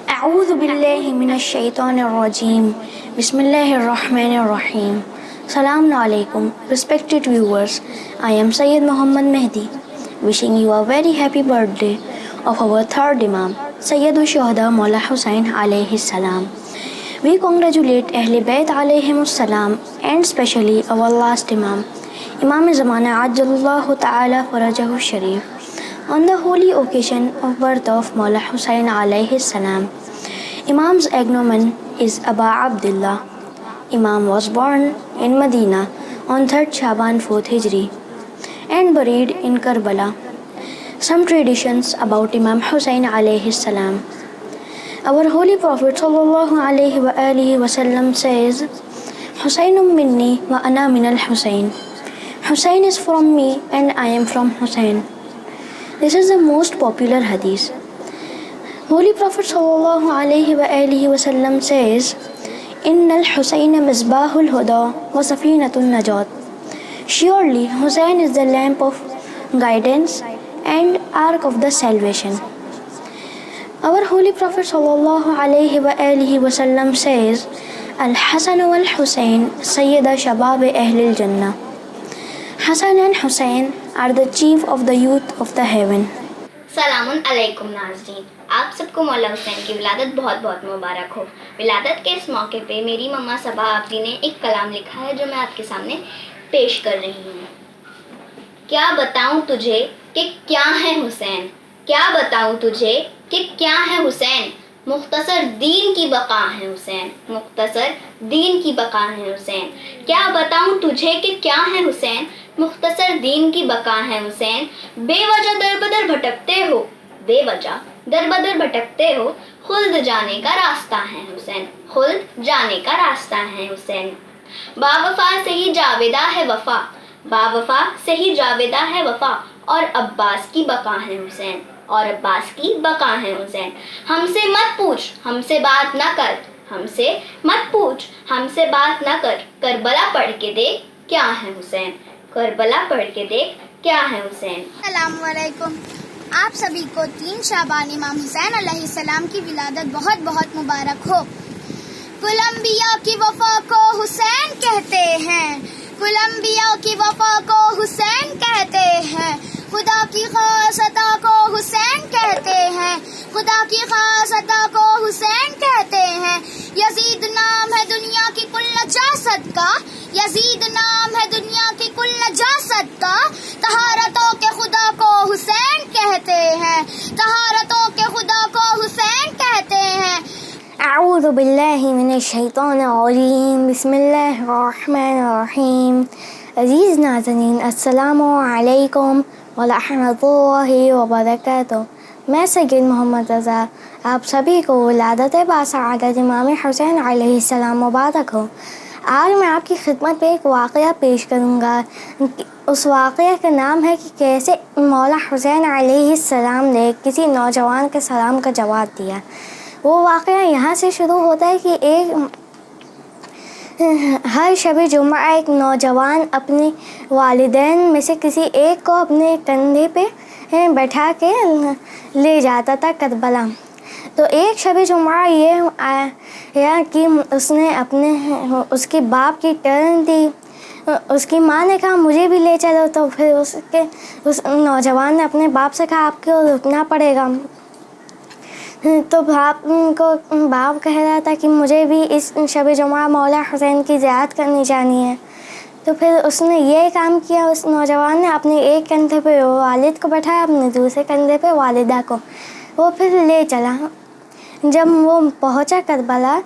اعوذ باللہ من الشیطان الرجیم، بسم اللہ الرحمن الرحیم۔ السلام علیکم respected viewers, I am Sayyid Muhammad Mehdi, wishing you a very happy birthday of our third Imam, Sayyid al-Shuhada Maula Hussain alayhi salam. We congratulate Ahl Bayt alayhim salam and especially our last Imam, Imam Zamana Ajjalullahu Ta'ala Farajahu Sharif, on the holy occasion of birth of Maula Hussain alayhi salam. Imam's agnomen is Aba Abdullah. Imam was born in Medina on 3rd Shaban 4th Hijri and buried in Karbala. Some traditions about Imam Hussain alayhi salam. Our holy Prophet sallallahu alayhi wa alihi wa sallam says, Husainum minni wa ana min al-Husain. Hussain is from me and I am from Hussain. This is the most popular hadith. Holy Prophet sallallahu alayhi wa alihi wa sallam says, إن الحسين مصباح الهدى وسفينة النجاة. Surely Hussein is the lamp of guidance and ark of the salvation. Our holy Prophet sallallahu alayhi wa alihi wa sallam says, Al-Hasan wal-Hussein Sayyida Shabab Ahl al-Jannah. Hassan and Hussein are the chief of the youth of the heaven. سلام علیکم ناظرین، آپ سب کو مولا حسین کی ولادت بہت بہت مبارک ہو۔ ولادت کے اس موقع پہ میری مما صبا آفری نے ایک کلام لکھا ہے جو میں آپ کے سامنے پیش کر رہی ہوں۔ کیا بتاؤں تجھے کہ کیا ہے حسین، کیا بتاؤں تجھے کہ کیا ہے حسین، مختصر دین کی بقا ہے حسین، مختصر دین کی بقا ہے حسین، کیا بتاؤں تجھے کہ کیا ہے حسین، مختصر دین کی بقا ہے حسین، بے وجہ در بدر بھٹکتے ہو، بے وجہ در بدر بھٹکتے ہو، خلد جانے کا راستہ ہے حسین، خلد جانے کا راستہ ہے حسین، با وفا سے ہی جاویدہ ہے وفا، با وفا سے ہی جاویدہ ہے وفا، اور عباس کی بقا ہے حسین، اور عباس کی بقا ہے حسین، ہم سے مت پوچھ ہم سے بات نہ کر، ہم سے مت پوچھ ہم سے بات نہ کر، کربلا پڑھ کے دیکھ کیا ہے حسین، کربلا پڑھ کے دیکھ کیا ہے حسین۔ السلام علیکم، آپ سبھی کو 3 شعبان امام حسین علیہ السلام کی ولادت بہت بہت مبارک ہو۔ کل انبیاء کی وفا کو حسین کہتے ہیں، کل انبیاء کی وفا کو حسین کہتے ہیں، خدا کی خاص عطا کو حسین کہتے ہیں، خدا کی خاص عطا کو حسین کہتے ہیں، یزید نام ہے دنیا کی کل نجاست کا، یزید نام ہے دنیا کی کل نجاست کا، طہارتوں کے خدا کو حسین کہتے ہیں، طہارتوں کے خدا کو حسین کہتے ہیں۔ اعوذ باللہ من الشیطان الرجیم، بسم اللہ الرحمن الرحیم۔ عزیز ناظرین، السلام علیکم ورحمۃ اللہ وبرکاتہ۔ میں سید محمد رضا آپ سبھی کو ولادت باسعادت امام حسین علیہ السلام مبارک ہو۔ آج میں آپ کی خدمت میں ایک واقعہ پیش کروں گا۔ اس واقعہ کا نام ہے کہ کیسے مولا حسین علیہ السلام نے کسی نوجوان کے سلام کا جواب دیا۔ وہ واقعہ یہاں سے شروع ہوتا ہے کہ ہر شب جمعہ ایک نوجوان اپنے والدین میں سے کسی ایک کو اپنے کندھے پہ بیٹھا کے لے جاتا تھا کربلا۔ تو ایک شب جمعہ یہ آیا کہ اس نے اس کے باپ کی ٹرن تھی، اس کی ماں نے کہا مجھے بھی لے چلو، تو پھر اس نوجوان نے اپنے باپ سے کہا آپ کو رکنا پڑے گا۔ تو باپ کہہ رہا تھا کہ مجھے بھی اس شب جمعہ مولا حسین کی زیارت کرنی جانی ہے۔ تو پھر اس نے یہ کام کیا، اس نوجوان نے اپنے ایک کندھے پہ والد کو بٹھایا، اپنے دوسرے کندھے پہ والدہ کو، وہ پھر لے چلا۔ جب وہ پہنچا کربلا،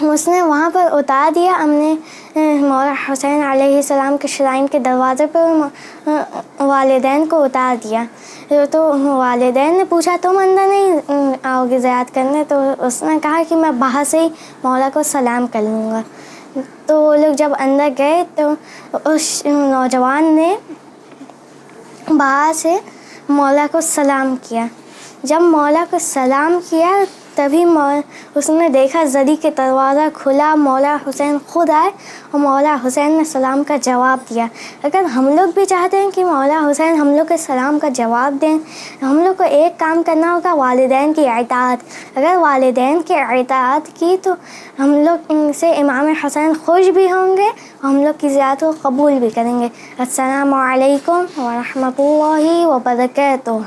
اس نے وہاں پر اتار دیا اپنے مولا حسین علیہ السلام کے شرائن کے دروازے پر والدین کو اتار دیا۔ تو والدین نے پوچھا تم اندر نہیں آؤ گے زیارت کرنے؟ تو اس نے کہا کہ میں باہر سے ہی مولا کو سلام کر لوں گا۔ تو وہ لوگ جب اندر گئے تو اس نوجوان نے باہر سے مولا کو سلام کیا۔ جب مولا کو سلام کیا تبھی اس نے دیکھا زری کے دروازہ کھلا، مولا حسین خود آئے اور مولا حسین نے سلام کا جواب دیا۔ اگر ہم لوگ بھی چاہتے ہیں کہ مولا حسین ہم لوگ کے سلام کا جواب دیں، ہم لوگ کو ایک کام کرنا ہوگا، والدین کی اطاعت۔ اگر والدین کی اطاعت کی تو ہم لوگ سے امام حسین خوش بھی ہوں گے، ہم لوگ کی زیارت کو قبول بھی کریں گے۔ السلام علیکم ورحمۃ اللہ وبرکاتہ۔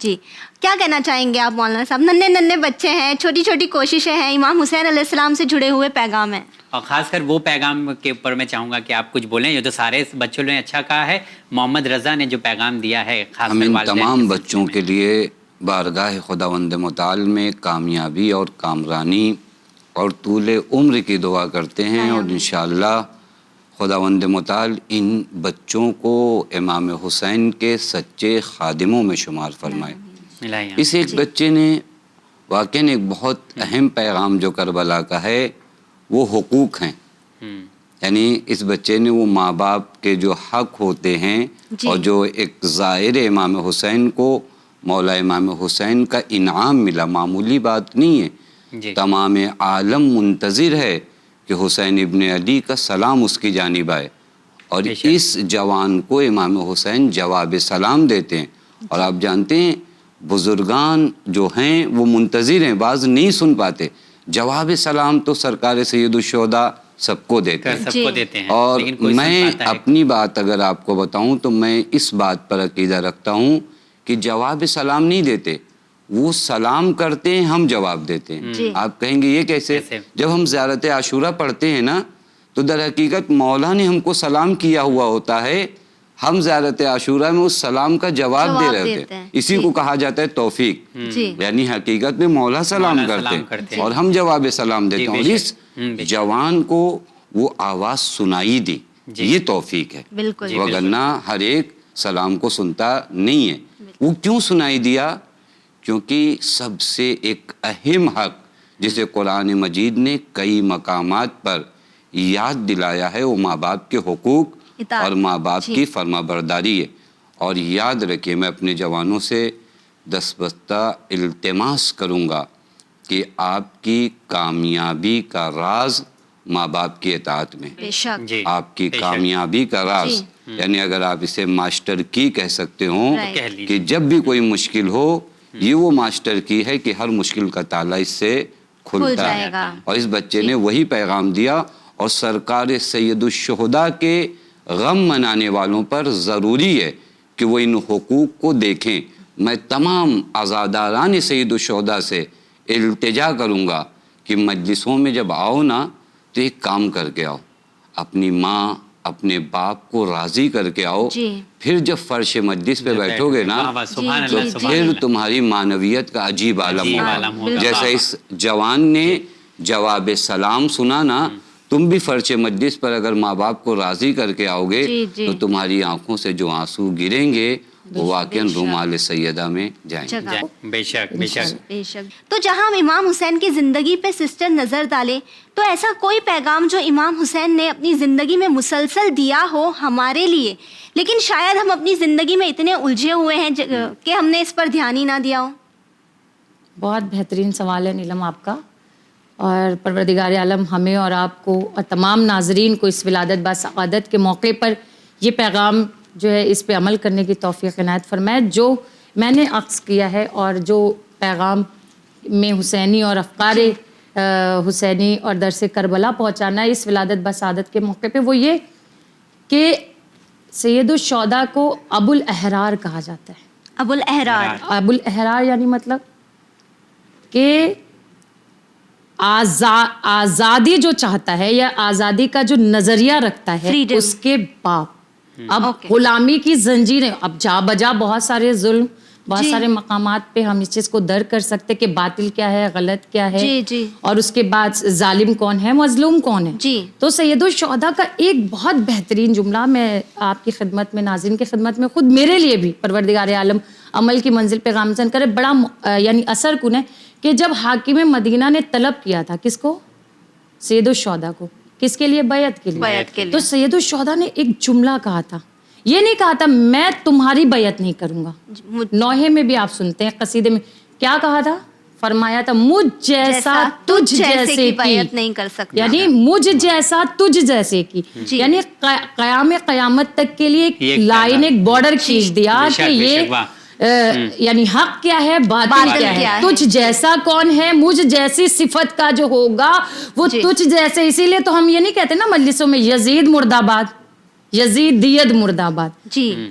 جی، کیا کہنا چاہیں گے آپ مولانا صاحب؟ ننھے بچے ہیں، چھوٹی چھوٹی کوششیں ہیں، امام حسین علیہ السلام سے جڑے ہوئے پیغام ہیں، اور خاص کر وہ پیغام کے اوپر میں چاہوں گا کہ آپ کچھ بولیں۔ یہ تو سارے بچوں نے اچھا کہا ہے، محمد رضا نے جو پیغام دیا ہے خاص ہم کر ان والدین تمام کے بچوں کے لیے بارگاہ خداوند متعال میں کامیابی اور کامرانی اور طول عمر کی دعا کرتے ہیں، اور انشاءاللہ خداوند متعال ان بچوں کو امام حسین کے سچے خادموں میں شمار فرمائے۔ اس ایک بچے نے واقعاً ایک بہت اہم پیغام جو کربلا کا ہے وہ حقوق ہیں، یعنی اس بچے نے وہ ماں باپ کے جو حق ہوتے ہیں اور جو ایک زائر امام حسین کو مولا امام حسین کا انعام ملا، معمولی بات نہیں ہے، تمام عالم منتظر ہے کہ حسین ابن علی کا سلام اس کی جانب آئے، اور اس جوان کو امام حسین جواب سلام دیتے ہیں۔ اور آپ جانتے ہیں بزرگان جو ہیں وہ منتظر ہیں، بعض نہیں سن پاتے، جواب سلام تو سرکار سید الشہداء سب کو دیتے ہیں۔ اور میں اپنی بات اگر آپ کو بتاؤں تو میں اس بات پر عقیدہ رکھتا ہوں کہ جواب سلام نہیں دیتے، وہ سلام کرتے ہیں، ہم جواب دیتے ہیں۔ آپ کہیں گے یہ کیسے؟ جب ہم زیارت عاشورہ پڑھتے ہیں نا تو در حقیقت مولا نے ہم کو سلام کیا ہوا ہوتا ہے، ہم زیارت عاشورہ میں اس سلام کا جواب دے رہے ہوتے ہیں. اسی کو کہا جاتا ہے توفیق. یعنی حقیقت میں مولا سلام کرتے ہیں اور ہم جواب سلام دیتے ہیں. اور اس جوان کو وہ آواز سنائی دی, یہ توفیق ہے. وگرنہ ہر ایک سلام کو سنتا نہیں ہے. وہ کیوں سنائی دیا؟ کیونکہ سب سے ایک اہم حق جسے قرآن مجید نے کئی مقامات پر یاد دلایا ہے وہ ماں باپ کے حقوق اور ماں باپ کی فرما برداری ہے. اور یاد رکھیے, میں اپنے جوانوں سے دستبستہ التماس کروں گا کہ آپ کی کامیابی کا راز ماں باپ کی اطاعت میں. آپ کی کامیابی کا راز, یعنی اگر آپ اسے ماسٹر کی کہہ سکتے ہوں کہ جب بھی کوئی مشکل ہو, یہ وہ ماسٹر کی ہے کہ ہر مشکل کا تالا اس سے کھلتا ہے. اور اس بچے نے وہی پیغام دیا. اور سرکار سید الشہداء کے غم منانے والوں پر ضروری ہے کہ وہ ان حقوق کو دیکھیں. میں تمام عزاداران سید الشہداء سے التجا کروں گا کہ مجلسوں میں جب آؤ نا تو ایک کام کر کے آؤ, اپنی ماں اپنے باپ کو راضی کر کے آؤ. پھر جب فرش مجلس پہ بیٹھو گے نا تو پھر تمہاری معنویت کا عجیب عالم ہوگا. جیسا اس جوان نے جواب سلام سنا نا, تم بھی فرش مجلس پر اگر ماں باپ کو راضی کر کے آؤ گے تو تمہاری آنکھوں سے جو آنسو گریں گے وہ واقعاً رومال سیدہ میں جائیں گے. بے شک بے شک بے شک. تو جہاں ہم امام حسین کی زندگی پہ سسٹر نظر ڈالیں تو ایسا کوئی پیغام جو امام حسین نے اپنی زندگی میں مسلسل دیا ہو ہمارے لیے, لیکن شاید ہم اپنی زندگی میں اتنے الجھے ہوئے ہیں کہ ہم نے اس پر دھیان ہی نہ دیا ہو. بہت بہترین سوال ہے نیلم آپ کا. اور پروردگار عالم ہمیں اور آپ کو اور تمام ناظرین کو اس ولادت باسعادت کے موقع پر یہ پیغام جو ہے اس پہ عمل کرنے کی توفیق عنایت فرمائے. جو میں نے عکس کیا ہے اور جو پیغام میں حسینی اور افکار حسینی اور درس کربلا پہنچانا ہے اس ولادت باسعادت کے موقع پہ, وہ یہ کہ سید الشہداء کو ابو الاحرار کہا جاتا ہے. ابو الاحرار, ابو الاحرار یعنی مطلب کہ آزادی جو چاہتا ہے یا آزادی کا جو نظریہ رکھتا ہے اس کے باپ. اب غلامی کی زنجیریں, اب جا بجا بہت سارے ظلم, بہت سارے مقامات پہ ہم اس چیز کو درک کر سکتے کہ باطل کیا ہے, غلط کیا ہے, اور اس کے بعد ظالم کون ہے, مظلوم کون ہے. تو سید الشہداء کا ایک بہت بہترین جملہ میں آپ کی خدمت میں, ناظرین کی خدمت میں, خود میرے لیے بھی پروردگار عالم عمل کی منزل پہ گامزن کرے, بڑا یعنی اثر کن ہے کہ جب حاکم مدینہ نے طلب کیا تھا کس کو, سید الشہداء کو, کس کے لیے, بیعت کے لیے, تو سید الشہداء نے ایک جملہ کہا تھا. یہ نہیں کہا تھا میں تمہاری بیعت نہیں کروں گا. نوحے میں بھی آپ سنتے ہیں قصیدے میں کیا کہا تھا, فرمایا تھا مجھ جیسا تجھ جیسے کی بیعت نہیں کر سکتا, یعنی مجھ جیسا تجھ جیسے کی, یعنی قیامت تک کے لیے ایک لائن, ایک بارڈر کھینچ دیا کہ یہ یعنی حق کیا ہے, باطل کیا ہے, تجھ جیسا کون ہے, مجھ جیسی صفت کا جو ہوگا وہ تجھ جیسے. اسی لیے تو ہم یہ نہیں کہتے نا مجلسوں میں یزید مرد آباد, یزیدیت مرد آباد,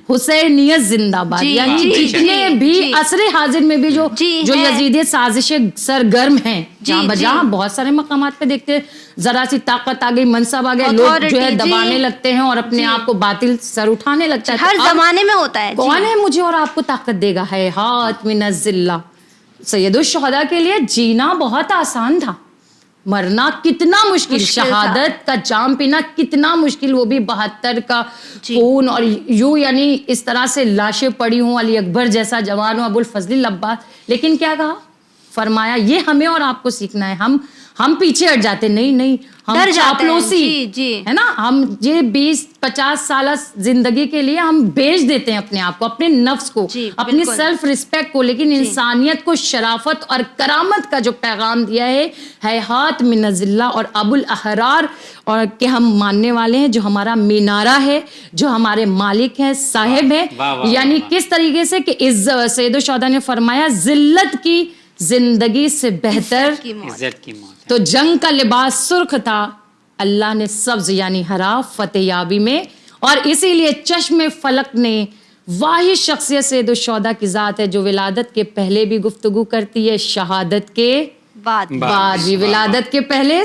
حسینیت زندہ باد, یعنی جتنے بھی عصر حاضر میں بھی جو یزیدیت سازشیں سرگرم ہیں جہاں بجہاں بہت سارے مقامات پہ دیکھتے ہیں, ذرا سی طاقت آ گئی, منصب آ گئے, لوگ جو ہے دبانے لگتے ہیں اور اپنے آپ کو باطل سر اٹھانے لگتا ہے. ہر زمانے میں ہوتا ہے. کون ہے مجھے اور آپ کو طاقت دے گا, ہے ہاتھ من الذلہ. سید الشہداء کے لیے جینا بہت آسان تھا, مرنا کتنا مشکل, شہادت کا جام پینا کتنا مشکل, وہ بھی 72 کا خون, اور یوں یعنی اس طرح سے لاشیں پڑی ہوں, علی اکبر جیسا جوان ہوں, ابو الفضل العباس. لیکن کیا کہا, فرمایا یہ ہمیں اور آپ کو سیکھنا ہے. ہم پیچھے ہٹ جاتے, نہیں ہم چاپلوسی ہے نا, ہم یہ 20-50 سالہ زندگی کے لیے ہم بیچ دیتے ہیں اپنے آپ کو, اپنے نفس کو, اپنی سیلف ریسپیکٹ کو. لیکن انسانیت کو شرافت اور کرامت کا جو پیغام دیا ہے ہیہات من الذلہ اور ابو الاحرار, اور کہ ہم ماننے والے ہیں, جو ہمارا مینارہ ہے, جو ہمارے مالک ہیں, صاحب ہیں. یعنی کس طریقے سے کہ سید الشہداء نے فرمایا ذلت کی زندگی سے بہتر عزت کی موت. تو جنگ کا لباس سرخ تھا, اللہ نے سبز یعنی ہرا فتح یابی میں. اور اسی لیے چشم فلک نے واحد شخصیت سید الشہداء کی ذات ہے جو ولادت کے پہلے بھی گفتگو کرتی ہے, شہادت کے بعد جی ولادت کے پہلے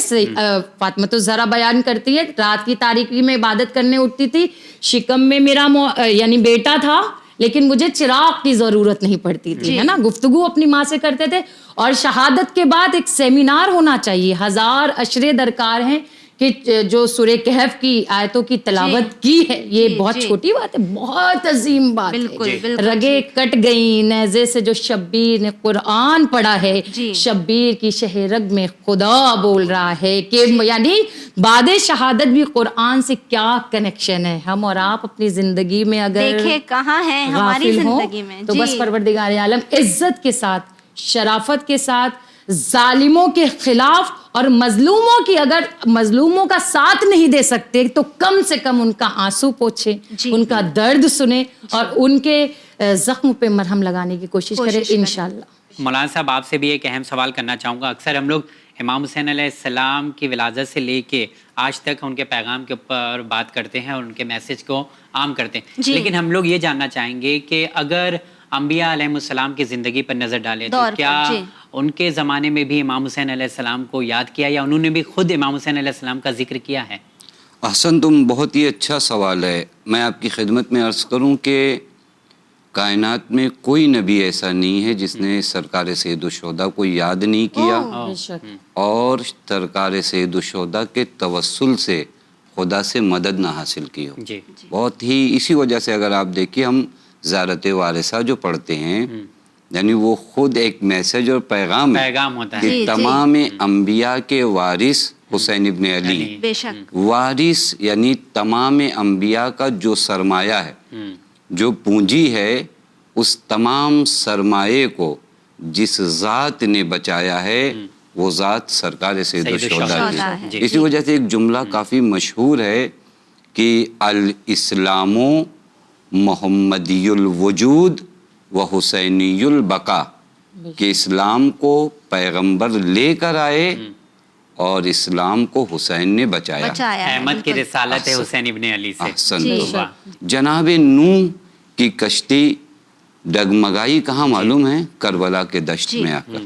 فاطمہ الزہرا بیان کرتی ہے رات کی تاریکی میں عبادت کرنے اٹھتی تھی, شکم میں میرا یعنی بیٹا تھا لیکن مجھے چراغ کی ضرورت نہیں پڑتی تھی, ہے نا, گفتگو اپنی ماں سے کرتے تھے. اور شہادت کے بعد ایک سیمینار ہونا چاہیے, 1000 اشرے درکار ہیں کہ جو سورہ کہف کی آیتوں کی تلاوت کی ہے, یہ بہت چھوٹی بات ہے, بہت عظیم بات ہے. رگیں کٹ گئیں نیزے سے جو شبیر نے قرآن پڑھا ہے, شبیر کی شہ رگ میں خدا بول رہا ہے کہ یعنی بعد شہادت بھی قرآن سے کیا کنیکشن ہے. ہم اور آپ اپنی زندگی میں اگر دیکھیں کہاں ہے ہماری زندگی میں, تو بس پروردگار عالم عزت کے ساتھ شرافت کے ساتھ ظالموں کے خلاف اور مظلوموں کی اگر مظلوموں کا ساتھ نہیں دے سکتے تو کم سے کم ان کا آنسو پوچھیں, ان کا درد سنیں اور ان کے زخم پہ مرہم لگانے کی کوشش کریں انشاءاللہ. مولانا صاحب آپ سے بھی ایک اہم سوال کرنا چاہوں گا. اکثر ہم لوگ امام حسین علیہ السلام کی ولادت سے لے کے آج تک ان کے پیغام کے اوپر بات کرتے ہیں اور ان کے میسج کو عام کرتے ہیں, لیکن ہم لوگ یہ جاننا چاہیں گے کہ اگر انبیاء علیہ السلام کی زندگی پر نظر ڈالیں تو کیا ان کے زمانے میں بھی امام حسین علیہ السلام کو یاد کیا یا انہوں نے بھی خود امام حسین علیہ السلام کا ذکر کیا ہے؟ احسن, تم بہت ہی اچھا سوال ہے. میں آپ کی خدمت میں عرض کروں کہ کائنات میں کوئی نبی ایسا نہیں ہے جس نے سرکار سید الشہداء کو یاد نہیں کیا اور سرکار سید الشہداء کے توسل سے خدا سے مدد نہ حاصل کی ہو. بہت ہی اسی وجہ سے اگر آپ دیکھیں ہم زیارت وارثہ جو پڑھتے ہیں یعنی وہ خود ایک میسج اور پیغام ہے کہ تمام انبیاء کے وارث حسین ابن علی, وارث یعنی تمام انبیاء کا جو سرمایہ ہے, جو پونجی ہے, اس تمام سرمایے کو جس ذات نے بچایا ہے وہ ذات سرکار سید الشہداء ہے. اسی وجہ سے ایک جملہ کافی مشہور ہے کہ الاسلام محمدی الوجود و حسینی البقا, کہ اسلام کو پیغمبر لے کر آئے اور اسلام کو حسین نے بچایا. احمد کی رسالت ہے حسین ابن علی سے. احسن. جناب نوح کی کشتی ڈگمگائی کہاں معلوم ہے؟ کربلا کے دشت میں آ کر.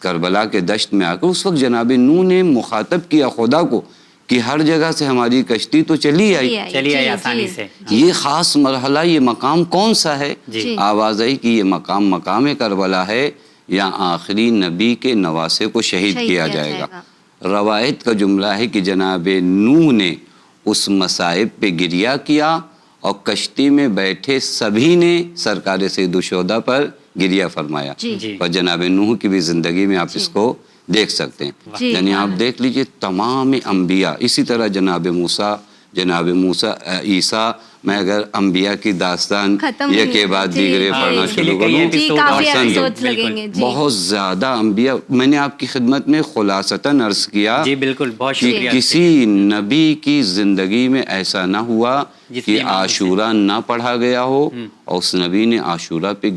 کربلا کے دشت میں آ کر اس وقت جناب نوح نے مخاطب کیا خدا کو کہ ہر جگہ سے ہماری کشتی تو چلی آئی آسانی سے. یہ خاص مرحلہ, یہ مقام کون سا ہے؟ آواز آئی کہ یہ مقام کربلا ہے, یا آخری نبی کے نواسے کو شہید کیا جائے گا. روایت کا جملہ ہے کہ جناب نوح نے اس مصائب پہ گریہ کیا اور کشتی میں بیٹھے سبھی نے سرکار سید الشہداء پر گریہ فرمایا. اور جناب نوح کی بھی زندگی میں آپ اس کو دیکھ سکتے ہیں. یعنی آپ دیکھ لیجئے تمام انبیاء, اسی طرح جناب موسیٰ, عیسیٰ, میں اگر انبیاء کی داستان یہ کے بعد دیگرے پڑھنا شروع کروں, بہت زیادہ انبیاء. میں نے آپ کی خدمت میں خلاصتاً عرض کیا کہ کسی نبی کی زندگی میں ایسا نہ ہوا کہ عاشورہ نہ پڑھا گیا ہو اور اس نبی نے عاشورہ پہ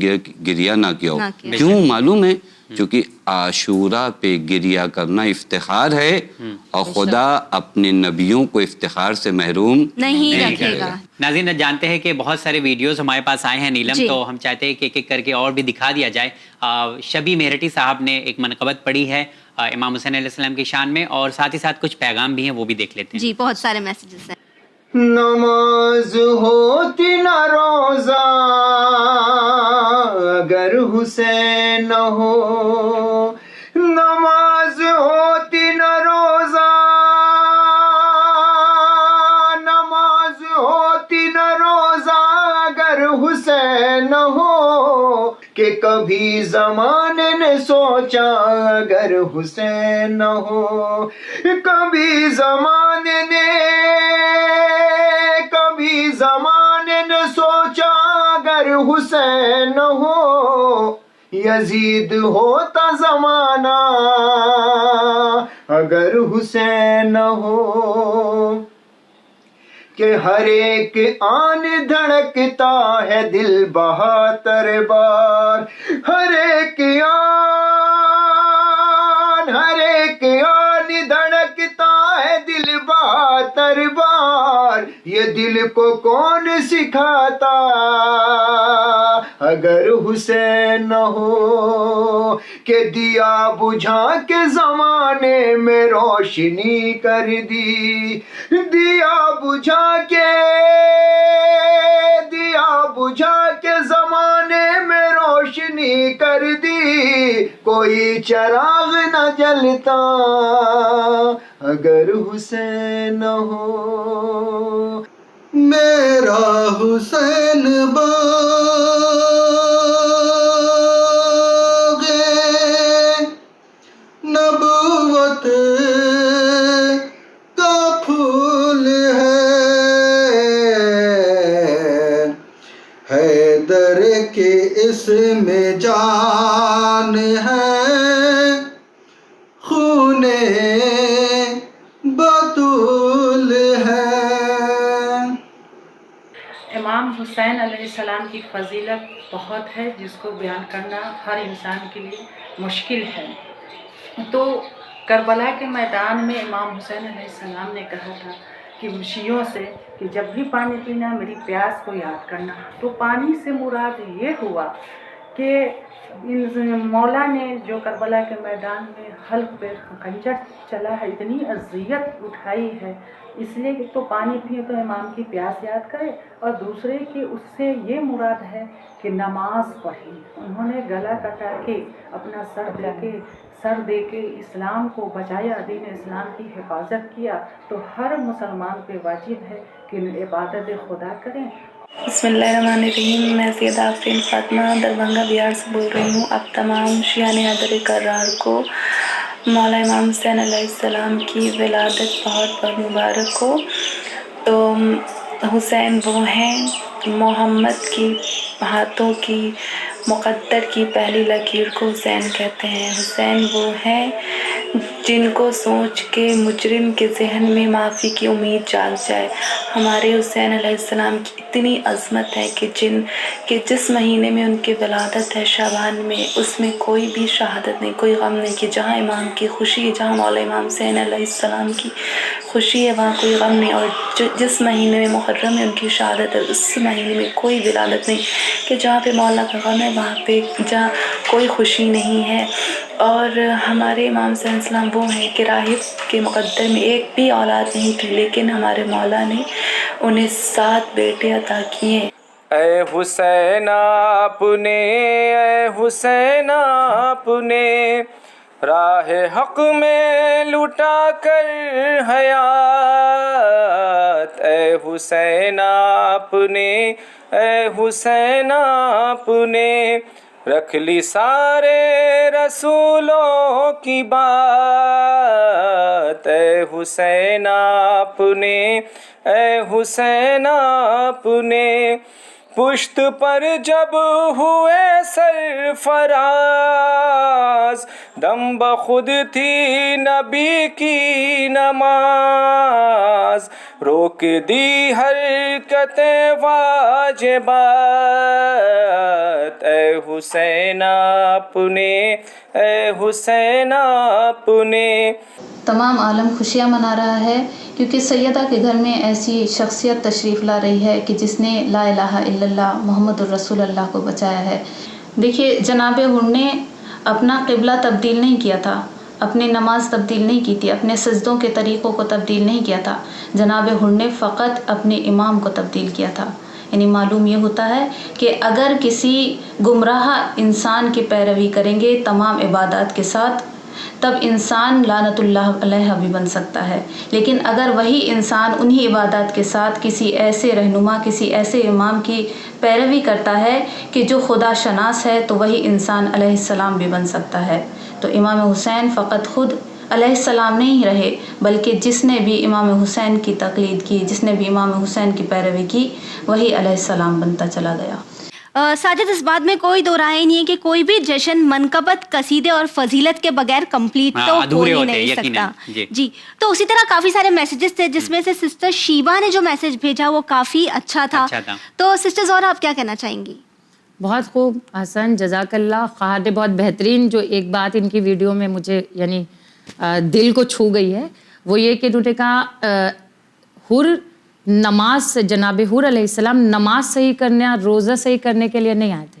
گریہ نہ کیا ہو. کیوں معلوم ہے؟ کیونکہ عاشورہ پہ گریہ کرنا افتخار ہے اور خدا اپنے نبیوں کو افتخار سے محروم نہیں رکھے گا. ناظرین جانتے ہیں کہ بہت سارے ویڈیوز ہمارے پاس آئے ہیں نیلم, تو ہم چاہتے ہیں کہ ایک ایک کر کے اور بھی دکھا دیا جائے. شبی مہرٹی صاحب نے ایک منقبت پڑھی ہے امام حسین علیہ السلام کی شان میں, اور ساتھ ہی ساتھ کچھ پیغام بھی ہیں, وہ بھی دیکھ لیتے ہیں. جی بہت سارے میسیجز ہیں. نماز ہوتی نہ روزہ اگر حسین نہ ہو, نماز ہوتی نہ روزہ, نماز ہوتی نہ روزہ اگر حسین نہ ہو, کہ کبھی زمانے نے سوچا اگر حسین نہ ہو, کبھی زمانے نے سوچا اگر حسین نہ ہو, یزید ہوتا زمانہ اگر حسین نہ ہو, کہ ہر ایک آن دھڑکتا ہے دل 72 بار, ہر ایک آن دھڑکتا ہے دل 72 بار, یہ دل کو کون سکھاتا اگر حسین نہ ہو کہ دیا بجھا کے زمانے میں روشنی کر دی، دیا بجھا کے زمانے میں روشنی کر دی، کوئی چراغ نہ جلتا اگر حسین نہ ہو۔ میرا حسین باغ نبوت کا پھول ہے، حیدر کے اس میں جان ہے، خون بطول ہے۔ امام حسین علیہ السلام کی فضیلت بہت ہے جس کو بیان کرنا ہر انسان کے لیے مشکل ہے۔ تو کربلا کے میدان میں امام حسین علیہ السلام نے کہا تھا کہ شیعوں سے کہ جب بھی پانی پینا میری پیاس کو یاد کرنا۔ تو پانی سے مراد یہ ہوا کہ مولا نے جو کربلا کے میدان میں حلق پہ خنجر چلا ہے، اتنی اذیت اٹھائی ہے، اس لیے کہ تو پانی پیے تو امام کی پیاس یاد کرے، اور دوسرے کہ اس سے یہ مراد ہے کہ نماز پڑھی۔ انہوں نے گلا کٹا کے اپنا سر دے کے اسلام کو بچایا، دین اسلام کی حفاظت کیا۔ تو ہر مسلمان پہ واجب ہے کہ عبادت خدا کریں۔ بسم اللہ الرحمن الرحیم۔ میں سیدہ آفرین فاطمہ دربھنگہ بہار سے بول رہی ہوں۔ اب تمام شیعہ حیدر کرار کو مولا امام حسین علیہ السلام کی ولادت بہت بہت مبارک ہو۔ تو حسین وہ ہیں محمد کی ہاتھوں کی مقدر کی پہلی لکیر کو حسین کہتے ہیں۔ حسین وہ ہیں جن کو سوچ کے مجرم کے ذہن میں معافی کی امید جاگ جائے۔ ہمارے حسین علیہ السلام کی اتنی عظمت ہے کہ جس مہینے میں ان کی ولادت ہے شعبان میں، اس میں کوئی بھی شہادت نہیں، کوئی غم نہیں، کہ جہاں امام کی خوشی ہے، جہاں مولا امام حسین علیہ السلام کی خوشی ہے وہاں کوئی غم نہیں۔ اور جس مہینے میں محرم میں ان کی شہادت ہے اس مہینے میں کوئی ولادت نہیں، کہ جہاں پہ مولا کا غم ہے وہاں پہ جہاں کوئی خوشی نہیں ہے۔ اور ہمارے امام حسین علیہ السلام وہ ہیں کہ راہب کے مقدر میں ایک بھی اولاد نہیں تھی، لیکن ہمارے مولا نے انہیں 7 بیٹے عطا کیے۔ اے حسین اپنے، اے حسین اپنے، راہ حق میں لٹا کر حیات۔ اے حسین اپنے، اے حسین اپنے، رکھ لی سارے رسولوں کی بات۔ اے حسین اپنے، اے حسین اپنے، پشت پر جب ہوئے سرفراز، دم بخود تھی نبی کی نماز، روک دی حرکتیں واجبات۔ اے حسین اپنے، اے حسین اپنے۔ تمام عالم خوشیاں منا رہا ہے کیونکہ سیدہ کے گھر میں ایسی شخصیت تشریف لا رہی ہے کہ جس نے لا الہ الا اللہ محمد الرسول اللہ کو بچایا ہے۔ دیکھیے جناب حر نے اپنا قبلہ تبدیل نہیں کیا تھا، اپنی نماز تبدیل نہیں کی تھی، اپنے سجدوں کے طریقوں کو تبدیل نہیں کیا تھا، جناب حر نے فقط اپنے امام کو تبدیل کیا تھا۔ یعنی معلوم یہ ہوتا ہے کہ اگر کسی گمراہ انسان کی پیروی کریں گے تمام عبادات کے ساتھ تب انسان لعنت اللہ علیہ بھی بن سکتا ہے، لیکن اگر وہی انسان انہی عبادات کے ساتھ کسی ایسے رہنما، کسی ایسے امام کی پیروی کرتا ہے کہ جو خدا شناس ہے تو وہی انسان علیہ السلام بھی بن سکتا ہے۔ تو امام حسین فقط خود علیہ السلام نہیں رہے بلکہ جس نے بھی امام حسین کی تقلید کی، جس نے بھی امام حسین کی پیروی کی وہی علیہ السلام بنتا چلا گیا۔ ساجد اس بات میں کوئی دو رائے نہیں ہے کہ کوئی بھی جشن منقبت، قصیدے اور فضیلت کے بغیر کمپلیٹ تو ہو ہی نہیں سکتا۔ جی تو اسی طرح کافی سارے میسیجز تھے جس میں سے سسٹر شیبہ نے جو میسیج بھیجا وہ کافی اچھا تھا۔ تو سسٹر زہرا آپ کیا کہنا چاہیں گی؟ بہت خوب، حسن، جزاک اللہ خیر، بہت بہترین۔ جو ایک بات ان کی ویڈیو میں مجھے یعنی دل کو چھو گئی ہے وہ یہ کہ انہوں نے کہا حر نماز سے، جناب حر علیہ السلام نماز صحیح کرنے، روزہ صحیح کرنے کے لیے نہیں آئے تھے،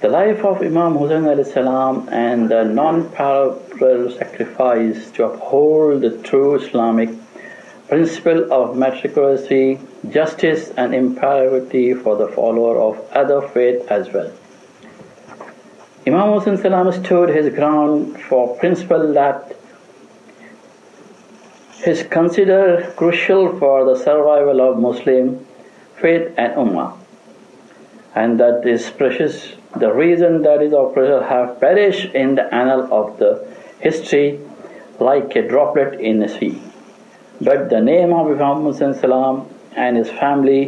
The life of Imam Hussain alayhi salam and the non-parallel sacrifice to uphold the true Islamic principle of meritocracy, justice and impartiality for the follower of other faith as well. Imam Hussain salam stood his ground for principle that is considered crucial for the survival of Muslim faith and Ummah, and that is precious. The reason that his oppressors have perished in the annal of the history like a droplet in a sea. But the name of Imam Hussain salam and his family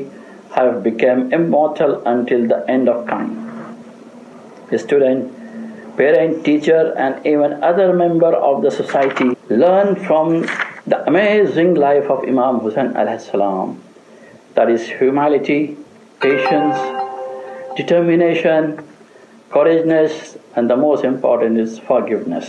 have become immortal until the end of time. The student, parent, teacher and even other member of the society learn from the amazing life of Imam Hussain alayhi salam. That is humility, patience, determination, courageousness, and the most important is forgiveness.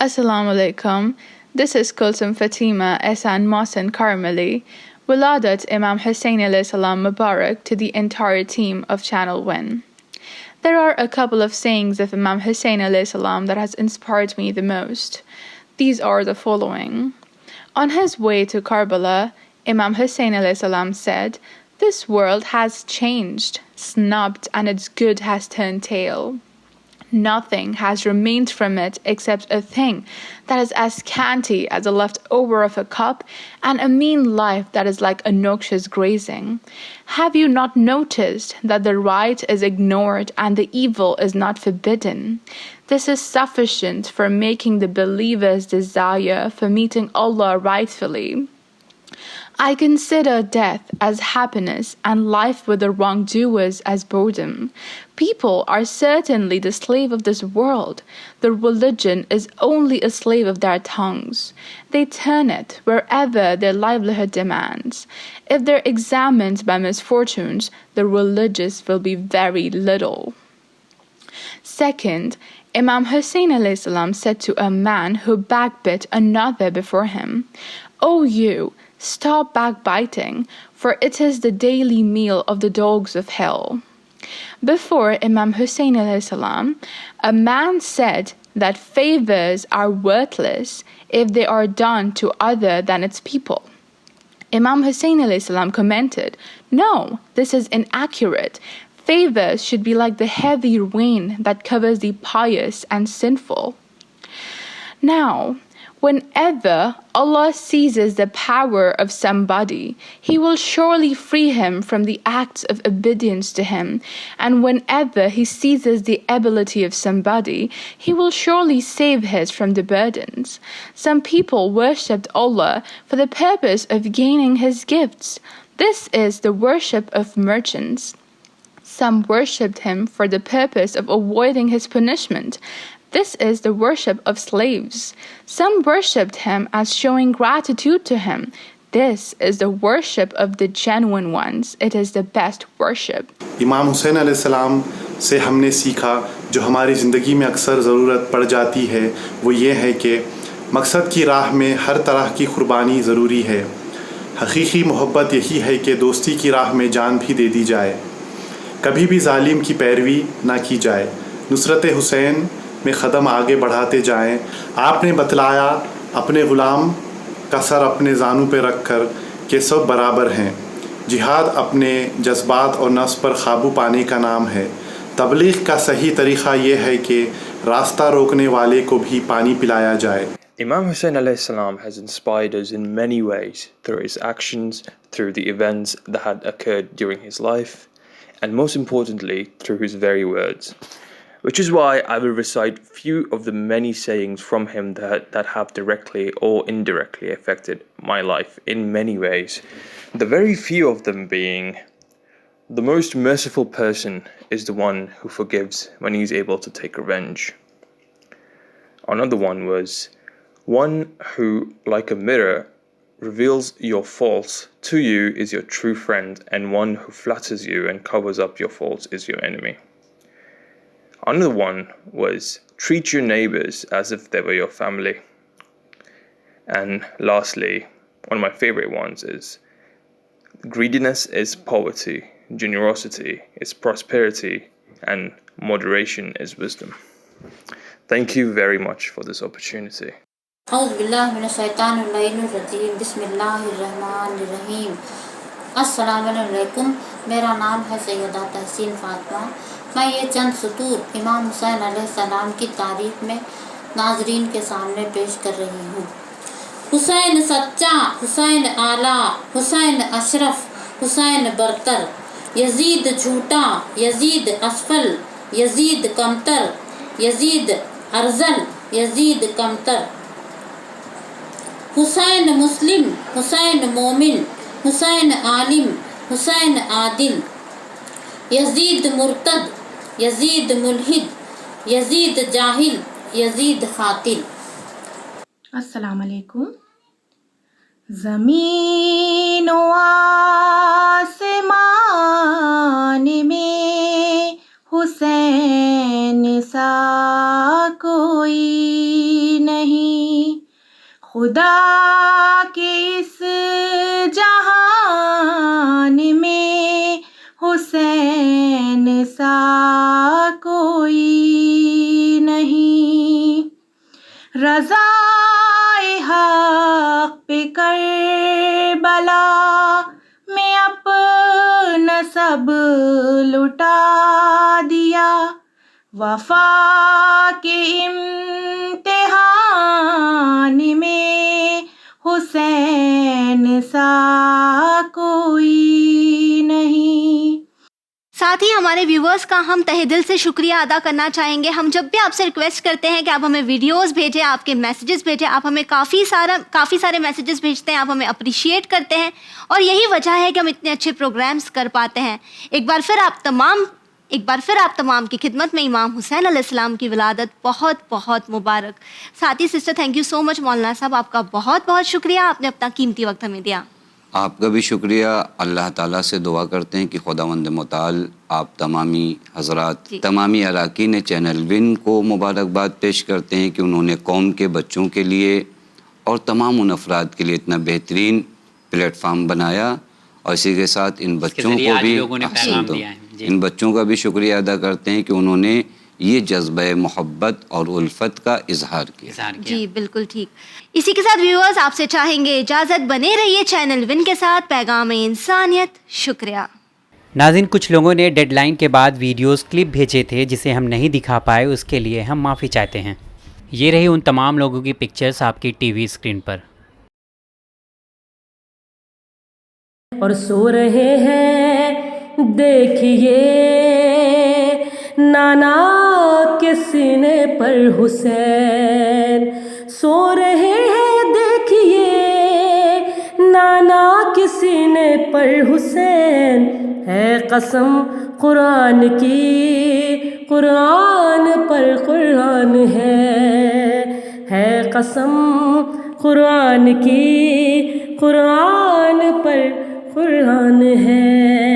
Assalamu alaikum. This is Kulsum Fatima Ehsan Mohsen Karmali. Wiladat Imam Hussain alayhi salam Mubarak to the entire team of Channel Win. There are a couple of sayings of Imam Hussain alayhi salam that has inspired me the most. These are the following. On his way to Karbala, Imam Hussain alayhi salam said, "This world has changed, snubbed, and its good has turned tail. Nothing has remained from it except a thing that is as scanty as a leftover of a cup, and a mean life that is like a noxious grazing. Have you not noticed that the right is ignored and the evil is not forbidden? This is sufficient for making the believer's desire for meeting Allah rightfully. I consider death as happiness and life with the wrongdoers as boredom. People are certainly the slave of this world. Their religion is only a slave of their tongues. They turn it wherever their livelihood demands. If they're examined by misfortunes, the religious will be very little." Second, Imam Hussain alayhi salam said to a man who backbit another before him, "O you, stop backbiting, for it is the daily meal of the dogs of hell." Before Imam Hussain alayhi salam, a man said that favors are worthless if they are done to other than its people. Imam Hussein alayhi salam commented, "No, this is inaccurate. Favors should be like the heavy rain that covers the pious and sinful." Now, whenever Allah seizes the power of somebody, He will surely free him from the acts of obedience to Him. And whenever He seizes the ability of somebody, He will surely save his from the burdens. Some people worshipped Allah for the purpose of gaining His gifts. This is the worship of merchants. Some worshipped Him for the purpose of avoiding His punishment. This is the worship of slaves. Some worshipped Him as showing gratitude to Him. This is the worship of the genuine ones. It is the best worship. امام حسین علیہ السلام سے ہم نے سیکھا جو ہماری زندگی میں اکثر ضرورت پڑ جاتی ہے، وہ یہ ہے کہ مقصد کی راہ میں ہر طرح کی قربانی ضروری ہے. حقیقی محبت یہی ہے کہ دوستی کی راہ میں جان بھی دے دی جائے، کبھی بھی ظالم کی پیروی نہ کی جائے. نصرت حسین میں قدم آگے بڑھاتے جائیں. آپ نے بتلایا اپنے غلام کا سر اپنے زانوں پہ رکھ کر کہ سب برابر ہیں. جہاد اپنے جذبات اور نفس پر قابو پانے کا نام ہے. تبلیغ کا صحیح طریقہ یہ ہے کہ راستہ روکنے والے کو بھی پانی پلایا جائے. Imam Hussein alayhi salam has inspired us in many ways through his actions, through the events that had occurred during his life, and most importantly through his very words. Which is why I will recite few of the many sayings from him that have directly or indirectly affected my life in many ways. The very few of them being, the most merciful person is the one who forgives when he is able to take revenge. Another one was, one who, like a mirror, reveals your faults to you is your true friend, and one who flatters you and covers up your faults is your enemy. Another one was, treat your neighbors as if they were your family. And lastly, one of my favorite ones is, greediness is poverty, generosity is prosperity, and moderation is wisdom. Thank you very much for this opportunity. اعوذ باللہ من الشیطان الرجیم بسم اللہ الرحمن الرحیم. السلام علیکم. میرا نام ہے سیدہ تحسین فاطمہ. میں یہ چند سطور امام حسین علیہ السلام کی تعریف میں ناظرین کے سامنے پیش کر رہی ہوں. حسین سچا، حسین اعلیٰ، حسین اشرف، حسین برتر، یزید جھوٹا، یزید اسفل، یزید کمتر، یزید ارذل، یزید کمتر. حسین مسلم، حسین مومن، حسین عالم، حسین عادل، یزید مرتد، یزید ملحد، یزید جاہل، یزید قاتل. السلام علیکم. زمین و آسمان میں حسین سا کوئی نہیں، خدا کے اس جہان میں حسین سا کوئی نہیں. رضا حق پہ کربلا میں اپنا سب لٹا دیا، وفا کے امتحان میں حسین سا کوئی نہیں. ساتھ ہی ہمارے ویورز کا ہم تہہ دل سے شکریہ ادا کرنا چاہیں گے. ہم جب بھی آپ سے ریکویسٹ کرتے ہیں کہ آپ ہمیں ویڈیوز بھیجیں، آپ کے میسیجز بھیجیں، آپ ہمیں کافی سارے میسیجز بھیجتے ہیں، آپ ہمیں اپریشیٹ کرتے ہیں، اور یہی وجہ ہے کہ ہم اتنے اچھے پروگرامز کر پاتے ہیں. ایک بار پھر آپ تمام کی خدمت میں امام حسین علیہ السلام کی ولادت بہت بہت مبارک. ساتھی سسٹر تھینک یو سو مچ. مولانا صاحب آپ کا بہت بہت شکریہ، آپ نے اپنا قیمتی وقت ہمیں دیا. آپ کا بھی شکریہ. اللہ تعالیٰ سے دعا کرتے ہیں کہ خداوند متعال آپ تمامی حضرات تمامی اراکین چینل ون کو مبارکباد پیش کرتے ہیں کہ انہوں نے قوم کے بچوں کے لیے اور تمام ان افراد کے لیے اتنا بہترین پلیٹ فارم بنایا، اور اسی کے ساتھ ان بچوں کو بھی ان بچوں کا بھی شکریہ ادا کرتے ہیں کہ انہوں نے یہ جذبہ محبت اور الفت کا اظہار کیا۔ جی بالکل ٹھیک۔ اسی کے ساتھ ویورز آپ سے چاہیں گے اجازت، بنے رہیے چینل ون کے ساتھ، پیغام انسانیت۔ شکریہ ناظرین، کچھ لوگوں نے ڈیڈ لائن کے بعد ویڈیوز کلپ بھیجے تھے جسے ہم نہیں دکھا پائے، اس کے لیے ہم معافی چاہتے ہیں۔ یہ رہی ان تمام لوگوں کی پکچرز آپ کی ٹی وی اسکرین پر۔ اور سو رہے ہیں دیکھیے نانا کے سینے پر حسین، سو رہے ہیں دیکھیے نانا کے سینے پر حسین، ہے قسم قرآن کی قرآن پر قرآن ہے قسم قرآن کی قرآن پر قرآن ہے۔